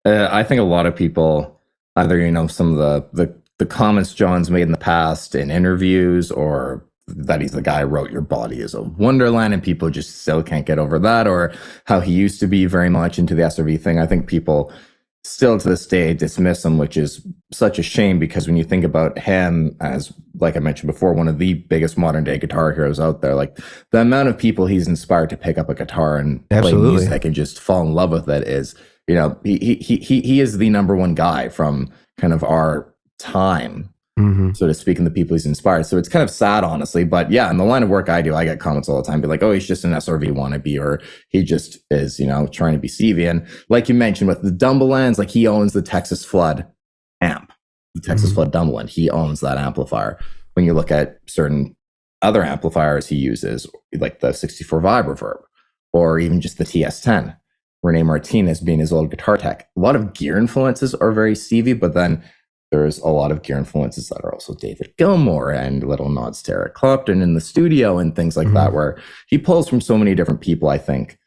I think a lot of people either, some of the comments John's made in the past in interviews, or that he's the guy who wrote Your Body is a Wonderland, and people just still can't get over that, or how he used to be very much into the SRV thing. I think people still to this day dismiss him, which is such a shame, because when you think about him as, like I mentioned before, one of the biggest modern day guitar heroes out there, like the amount of people he's inspired to pick up a guitar and play music and just fall in love with it is, he is the number one guy from kind of our time, so to speak, and the people he's inspired. So it's kind of sad, honestly. But yeah, in the line of work I do, I get comments all the time, be like, oh, he's just an SRV wannabe, or he just is, trying to be Stevie. And like you mentioned with the Dumble Ends, like he owns the Texas Flood amp, the Texas Flood Dumble End. He owns that amplifier. When you look at certain other amplifiers he uses, like the 64 Vibe Reverb, or even just the TS10, Rene Martinez being his old guitar tech. A lot of gear influences are very Stevie, but then there's a lot of gear influences that are also David Gilmour and little nods to Eric Clapton in the studio and things like that, where he pulls from so many different people. I think,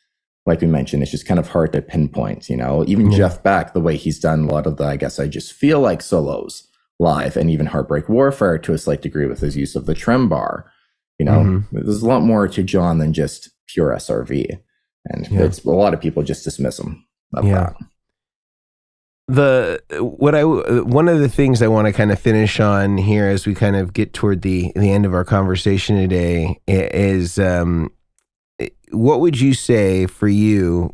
like we mentioned, it's just kind of hard to pinpoint, even Jeff Beck, the way he's done a lot of the, I guess I Just Feel Like solos live, and even Heartbreak Warfare to a slight degree with his use of the trem bar. There's a lot more to John than just pure SRV. And it's a lot of people just dismiss him. That. One of the things I want to kind of finish on here as we kind of get toward the end of our conversation today is what would you say for you,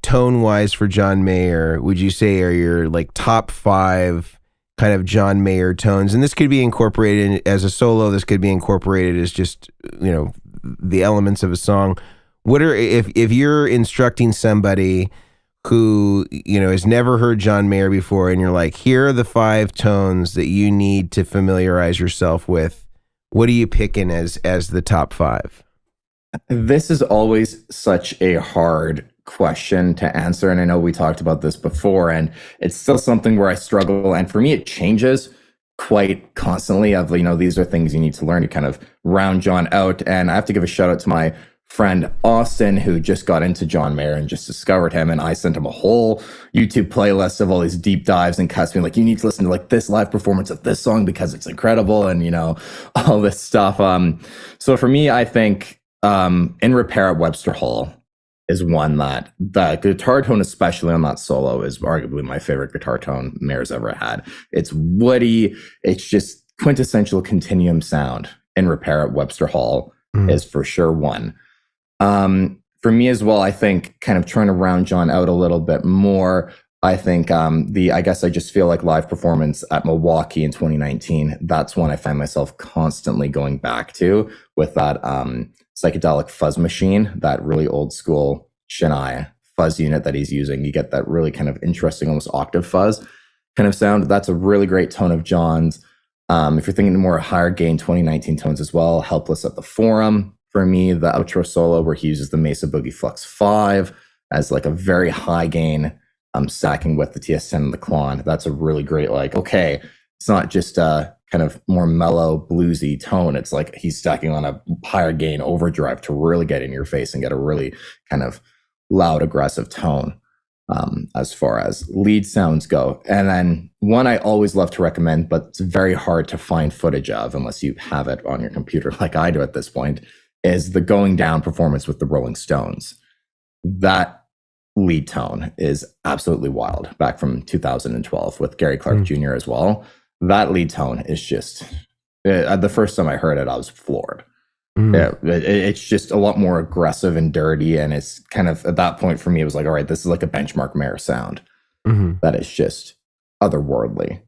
tone wise, for John Mayer, would you say are your like top 5 kind of John Mayer tones? And this could be incorporated as a solo, this could be incorporated as just, the elements of a song. What are, if you're instructing somebody who, has never heard John Mayer before, and you're like, here are the 5 tones that you need to familiarize yourself with, what are you picking as the top 5? This is always such a hard question to answer. And I know we talked about this before, and it's still something where I struggle. And for me, it changes quite constantly of, these are things you need to learn to kind of round John out. And I have to give a shout out to my friend Austin, who just got into John Mayer and just discovered him. And I sent him a whole YouTube playlist of all these deep dives and cuts, being like, you need to listen to like this live performance of this song because it's incredible, and all this stuff. So for me, I think In Repair at Webster Hall is one that the guitar tone, especially on that solo, is arguably my favorite guitar tone Mayer's ever had. It's woody. It's just quintessential continuum sound. In Repair at Webster Hall is for sure one. For me as well, I think kind of trying to round John out a little bit more, I think I guess I just feel like live performance at Milwaukee in 2019, that's one I find myself constantly going back to with that psychedelic fuzz machine, that really old school Chennai fuzz unit that he's using. You get that really kind of interesting, almost octave fuzz kind of sound. That's a really great tone of John's. If you're thinking more higher gain 2019 tones as well, Helpless at the Forum. For me, the outro solo where he uses the Mesa Boogie Flux 5 as like a very high gain, stacking with the TS10 and the Klon. That's a really great, okay, it's not just a kind of more mellow bluesy tone. It's like he's stacking on a higher gain overdrive to really get in your face and get a really kind of loud, aggressive tone as far as lead sounds go. And then one I always love to recommend, but it's very hard to find footage of unless you have it on your computer like I do at this point, is the Going Down performance with the Rolling Stones. That lead tone is absolutely wild, back from 2012 with Gary Clark Jr. as well. That lead tone is just, the first time I heard it, I was floored. It's just a lot more aggressive and dirty, and it's kind of, at that point for me, it was like, all right, this is like a benchmark Mayer sound that is just otherworldly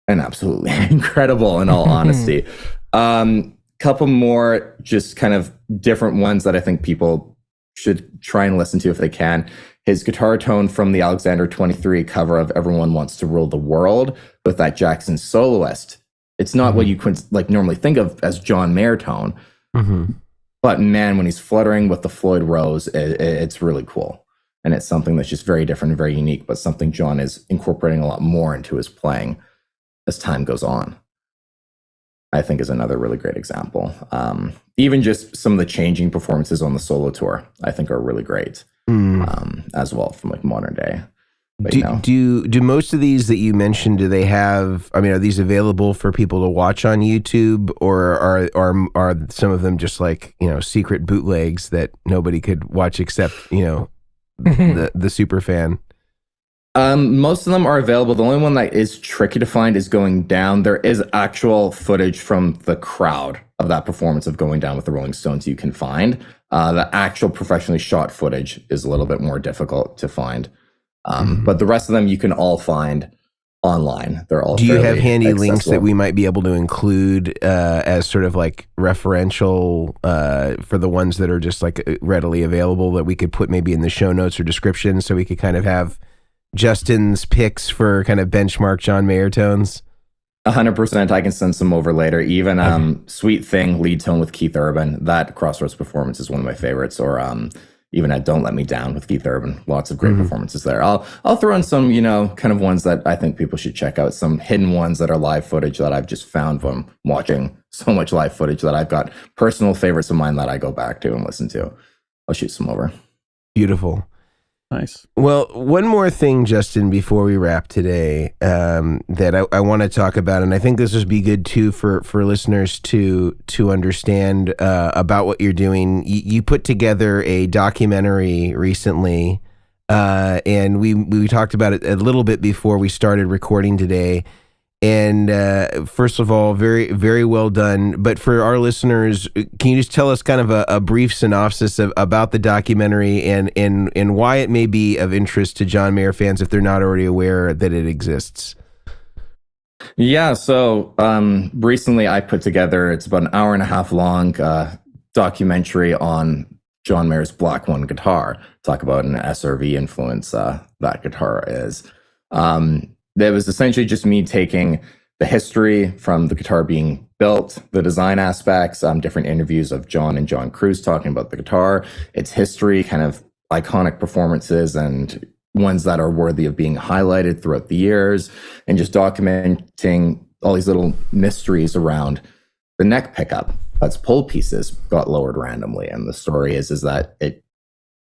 and absolutely incredible in all honesty. Couple more just kind of different ones that I think people should try and listen to if they can. His guitar tone from the Alexander 23 cover of Everyone Wants to Rule the World with that Jackson soloist. It's not what you could normally think of as John Mayer tone, but man, when he's fluttering with the Floyd Rose, it's really cool. And it's something that's just very different and very unique, but something John is incorporating a lot more into his playing as time goes on, I think, is another really great example. Even just some of the changing performances on the solo tour, I think, are really great as well from modern day. But, do most of these that you mentioned, do they have, are these available for people to watch on YouTube, or are some of them just secret bootlegs that nobody could watch except, the super fan? Most of them are available. The only one that is tricky to find is Going Down. There is actual footage from the crowd of that performance of Going Down with the Rolling Stones you can find. The actual professionally shot footage is a little bit more difficult to find. But the rest of them you can all find online. They're all. Do you have handy accessible links that we might be able to include as sort of referential for the ones that are just readily available that we could put maybe in the show notes or description, so we could kind of have Justin's picks for kind of benchmark John Mayer tones? 100%. I can send some over later. Even Sweet Thing lead tone with Keith Urban, that Crossroads performance is one of my favorites. Or even at Don't Let Me Down with Keith Urban, lots of great performances there. I'll throw in some kind of ones that I think people should check out, some hidden ones that are live footage that I've just found from watching so much live footage that I've got personal favorites of mine that I go back to and listen to. I'll shoot some over. Beautiful. Nice. Well, one more thing, Justin, before we wrap today, that I want to talk about, and I think this would be good too for listeners to understand about what you're doing. You put together a documentary recently, and we talked about it a little bit before we started recording today. And first of all, very, very well done. But for our listeners, can you just tell us kind of a brief synopsis about the documentary and why it may be of interest to John Mayer fans if they're not already aware that it exists? Yeah, so recently I put together, it's about an hour and a half long documentary on John Mayer's Black One guitar. Talk about an SRV influence that guitar is. That was essentially just me taking the history from the guitar being built, the design aspects, different interviews of John and John Cruz talking about the guitar, its history, kind of iconic performances and ones that are worthy of being highlighted throughout the years, and just documenting all these little mysteries around the neck pickup. That's pull pieces got lowered randomly. And the story is that the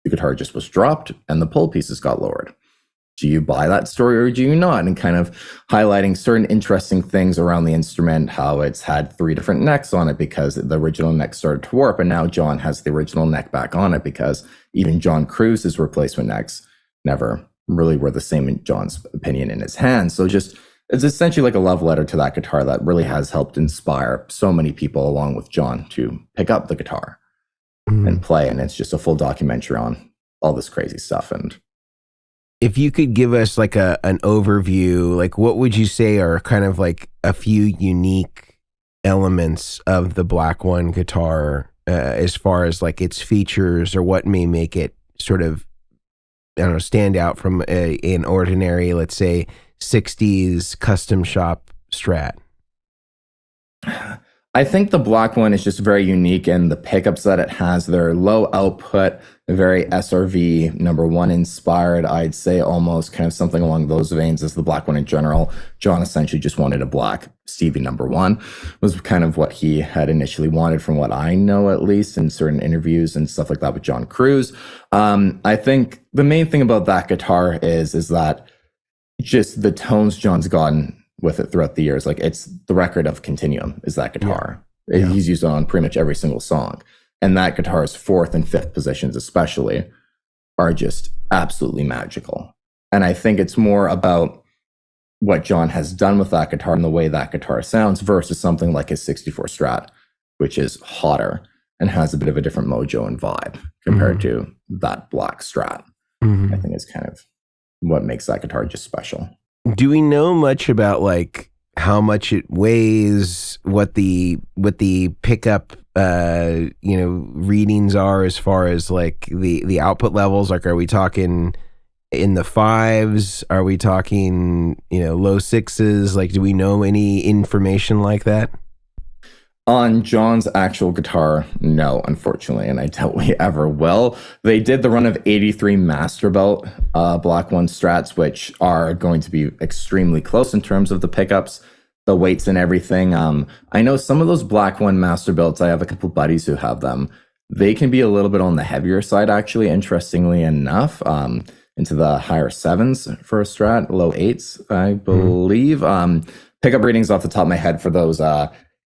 guitar just was dropped and the pull pieces got lowered. Do you buy that story or do you not? And kind of highlighting certain interesting things around the instrument, how it's had 3 different necks on it because the original neck started to warp, and now John has the original neck back on it because even John Cruz's replacement necks never really were the same in John's opinion in his hands. So just, it's essentially like a love letter to that guitar that really has helped inspire so many people along with John to pick up the guitar and play. And it's just a full documentary on all this crazy stuff. And if you could give us like an overview, like what would you say are kind of like a few unique elements of the Black One guitar as far as like its features, or what may make it sort of, I don't know, stand out from an ordinary, let's say, 60s custom shop Strat? I think the Black One is just very unique, and the pickups that it has, they're low output, very SRV number 1 inspired. I'd say almost kind of something along those veins as the Black One in general. John essentially just wanted a black Stevie number 1, was kind of what he had initially wanted, from what I know, at least in certain interviews and stuff like that with John Cruz. I think the main thing about that guitar is that just the tones John's gotten with it throughout the years. Like, it's the record of Continuum is that guitar. Yeah. He's used it on pretty much every single song. And that guitar's 4th and 5th positions especially are just absolutely magical. And I think it's more about what John has done with that guitar and the way that guitar sounds versus something like his 64 Strat, which is hotter and has a bit of a different mojo and vibe compared to that black Strat. I think is kind of what makes that guitar just special. Do we know much about like how much it weighs, what the pickup readings are as far as like the output levels? Like, are we talking in the 5s? Are we talking low 6s? Like, do we know any information like that? On John's actual guitar, no, unfortunately, and I doubt we ever will. They did the run of 83 Masterbuilt Black One Strats, which are going to be extremely close in terms of the pickups, the weights and everything. I know some of those Black One Masterbuilts, I have a couple buddies who have them. They can be a little bit on the heavier side, actually, interestingly enough, into the higher 7s for a Strat, low 8s, I believe. Pickup readings off the top of my head for those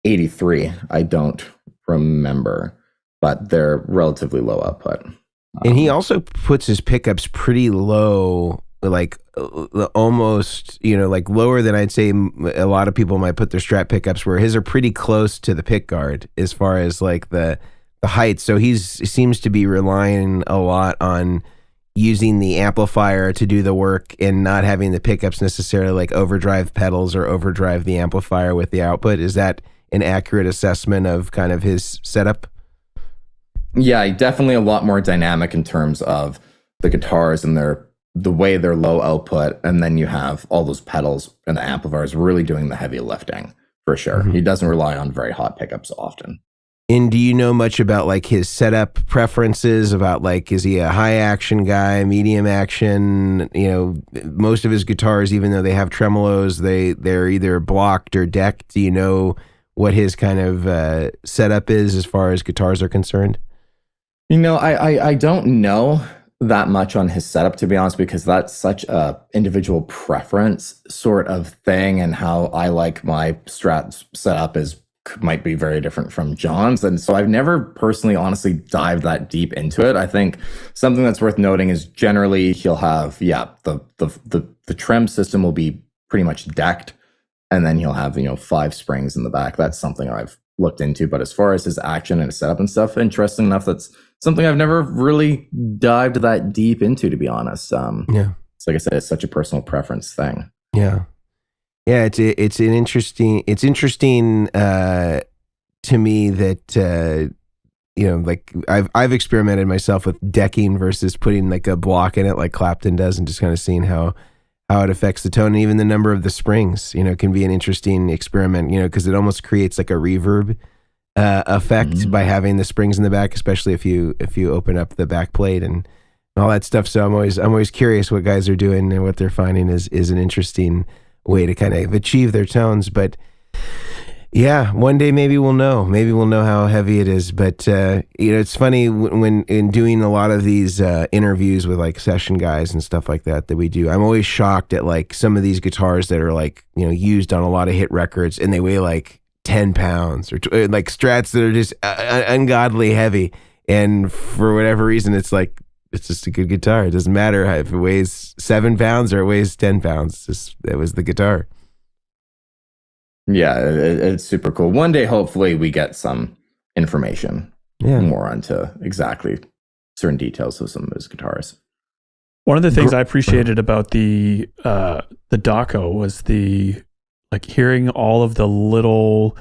83, I don't remember, but they're relatively low output. And he also puts his pickups pretty low, like almost, like lower than I'd say a lot of people might put their Strat pickups, where his are pretty close to the pick guard as far as like the height. So he seems to be relying a lot on using the amplifier to do the work and not having the pickups necessarily like overdrive pedals or overdrive the amplifier with the output. Is that an accurate assessment of kind of his setup? Yeah, definitely a lot more dynamic in terms of the guitars and the way they're low output, and then you have all those pedals and the amplifiers really doing the heavy lifting for sure. He doesn't rely on very hot pickups often. And do you know much about like his setup preferences, about like, is he a high action guy, medium action? Most of his guitars, even though they have tremolos, they're either blocked or decked. Do you know what his kind of setup is as far as guitars are concerned? I don't know that much on his setup, to be honest, because that's such a individual preference sort of thing, and how I like my Strat setup might be very different from John's. And so I've never personally, honestly, dived that deep into it. I think something that's worth noting is generally he'll have, the trem system will be pretty much decked, and then he'll have, 5 springs in the back. That's something I've looked into. But as far as his action and his setup and stuff, interesting enough, that's something I've never really dived that deep into, to be honest. So like I said, it's such a personal preference thing. Yeah. It's interesting to me that like I've experimented myself with decking versus putting like a block in it like Clapton does, and just kind of seeing how how it affects the tone, and even the number of the springs, can be an interesting experiment, because it almost creates like a reverb effect by having the springs in the back, especially if you open up the back plate and all that stuff. So I'm always curious what guys are doing, and what they're finding is an interesting way to kind of achieve their tones. But yeah, one day maybe we'll know how heavy it is. But it's funny when in doing a lot of these interviews with like session guys and stuff like that we do, I'm always shocked at like some of these guitars that are like used on a lot of hit records, and they weigh like 10 pounds, or like Strats that are just ungodly heavy. And for whatever reason, it's just a good guitar. It doesn't matter if it weighs 7 pounds or it weighs 10 pounds. It was the guitar. Yeah, it's super cool. One day, hopefully, we get some information more onto exactly certain details of some of his guitars. One of the things I appreciated about the doco was the hearing all of the little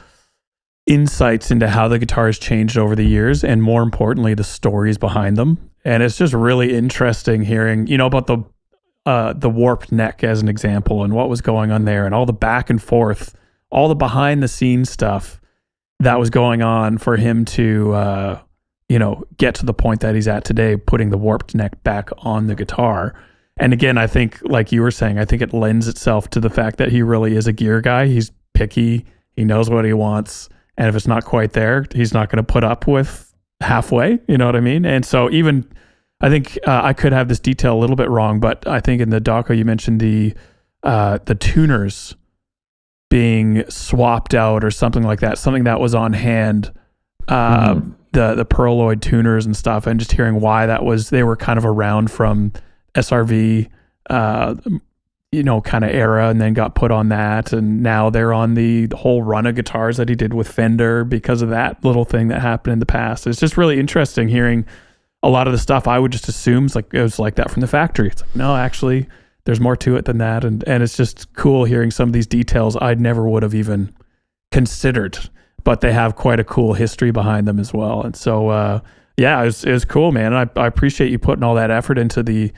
insights into how the guitars changed over the years, and more importantly, the stories behind them. And it's just really interesting hearing, about the warped neck as an example, and what was going on there, and all the back and forth, all the behind the scenes stuff that was going on for him to, get to the point that he's at today, putting the warped neck back on the guitar. And again, I think, like you were saying, I think it lends itself to the fact that he really is a gear guy. He's picky. He knows what he wants. And if it's not quite there, he's not going to put up with halfway. You know what I mean? And so even, I think I could have this detail a little bit wrong, but I think in the doco you mentioned the tuners being swapped out or something like that, something that was on hand, the Perloid tuners and stuff, and just hearing why they were kind of around from SRV, kind of era, and then got put on that, and now they're on the whole run of guitars that he did with Fender because of that little thing that happened in the past. It's just really interesting hearing a lot of the stuff I would just assume it was like that from the factory. It's like, no, actually, there's more to it than that, and it's just cool hearing some of these details I never would have even considered, but they have quite a cool history behind them as well. And so, it was cool, man. And I appreciate you putting all that effort into the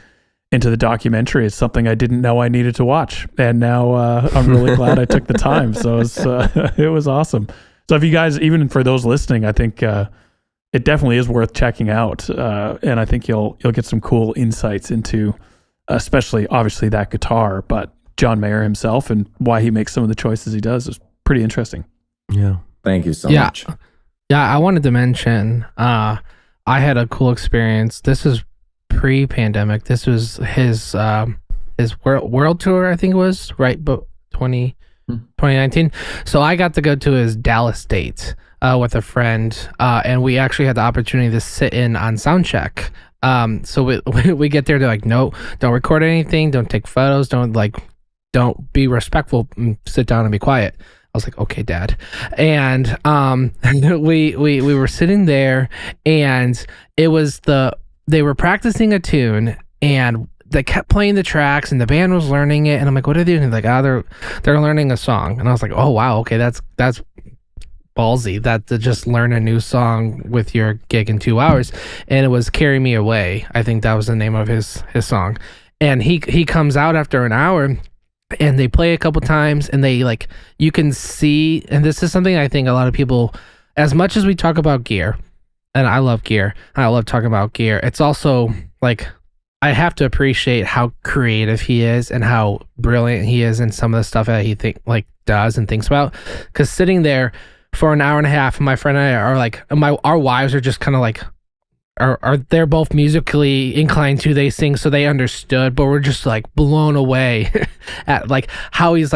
documentary. It's something I didn't know I needed to watch, and now I'm really glad I took the time. So it was awesome. So if you guys, even for those listening, I think it definitely is worth checking out, and I think you'll get some cool insights into, especially obviously that guitar, but John Mayer himself and why he makes some of the choices he does is pretty interesting. Yeah. Thank you so much. Yeah, I wanted to mention, I had a cool experience. This is pre-pandemic. This was his world tour, I think it was, right? But 2019. So I got to go to his Dallas date with a friend, and we actually had the opportunity to sit in on sound check. So we get there, they're like, no, don't record anything, don't take photos, don't be respectful, sit down and be quiet. I was like, okay, Dad. And we were sitting there, and it was they were practicing a tune, and they kept playing the tracks, and the band was learning it, and I'm like, what are they doing? Like, they're learning a song. And I was like, oh wow, okay, that's ballsy, that to just learn a new song with your gig in 2 hours. And it was Carry Me Away. I think that was the name of his song. And he comes out after an hour, and they play a couple times, and they you can see, and this is something I think a lot of people, as much as we talk about gear, and I love gear, I love talking about gear, it's also I have to appreciate how creative he is and how brilliant he is in some of the stuff that he does and thinks about. Because sitting there for an hour and a half, my friend and I are our wives are just kind of are they're both musically inclined to, they sing, so they understood, but we're just blown away at how he's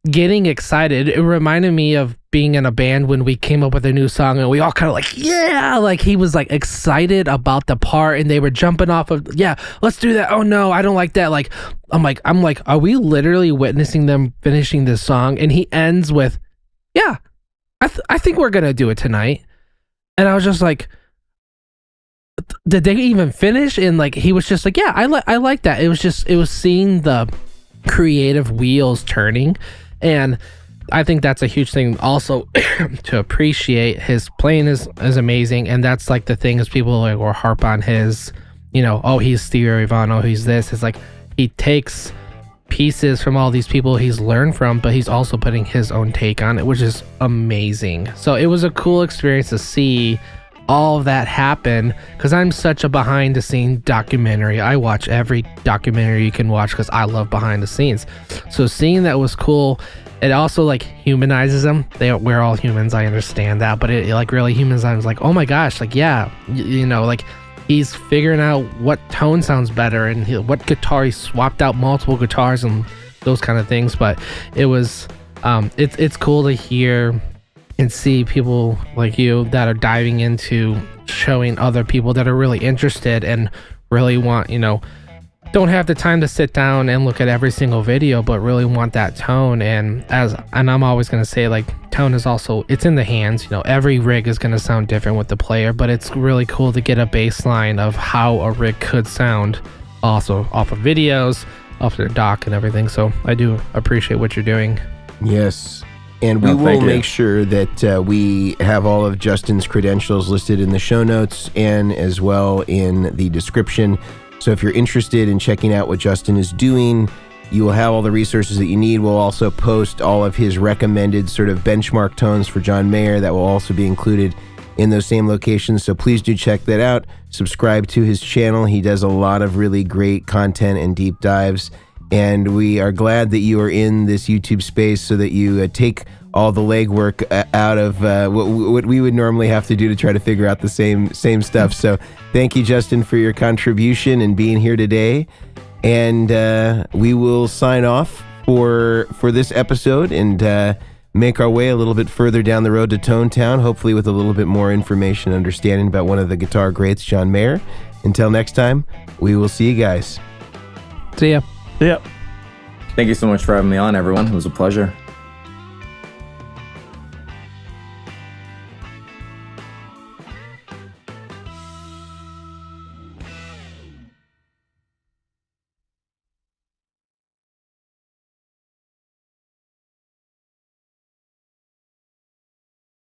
getting excited. It reminded me of being in a band when we came up with a new song, and we all kind of yeah, he was excited about the part, and they were jumping off of, yeah, let's do that. Oh no, I don't like that. I'm like, are we literally witnessing them finishing this song? And he ends with, yeah, I think we're gonna do it tonight. And I was just like, did they even finish? And he was just yeah, I like that. It was seeing the creative wheels turning, and I think that's a huge thing also to appreciate. His playing is amazing, and that's the thing is people will harp on his, oh, he's Stevie Ray Vaughan, oh, he's this. It's he takes pieces from all these people he's learned from, but he's also putting his own take on it, which is amazing. So it was a cool experience to see all of that happen, because I'm such a behind the scenes documentary. I watch every documentary you can watch because I love behind the scenes. So seeing that was cool. It also like humanizes them. We're all humans, I understand that, but it like really humanizes them. It's like, oh my gosh, like yeah, you know, like he's figuring out what tone sounds better and what guitar he swapped out multiple guitars and those kind of things. But it was it's cool to hear and see people like you that are diving into showing other people that are really interested and really want, you know, don't have the time to sit down and look at every single video, but really want that tone. And I'm always going to say, like, tone is also, it's in the hands. You know, every rig is going to sound different with the player, but it's really cool to get a baseline of how a rig could sound also off of videos, off their dock and everything. So I do appreciate what you're doing. Yes. And we will make sure that we have all of Justin's credentials listed in the show notes and as well in the description. So if you're interested in checking out what Justin is doing, you will have all the resources that you need. We'll also post all of his recommended sort of benchmark tones for John Mayer that will also be included in those same locations. So please do check that out. Subscribe to his channel. He does a lot of really great content and deep dives. And we are glad that you are in this YouTube space so that you take all the legwork out of what we would normally have to do to try to figure out the same stuff. So thank you, Justin, for your contribution and being here today. And we will sign off for this episode and make our way a little bit further down the road to Tone Town, hopefully with a little bit more information and understanding about one of the guitar greats, John Mayer. Until next time, we will see you guys. See ya. Yep. Thank you so much for having me on, everyone. It was a pleasure.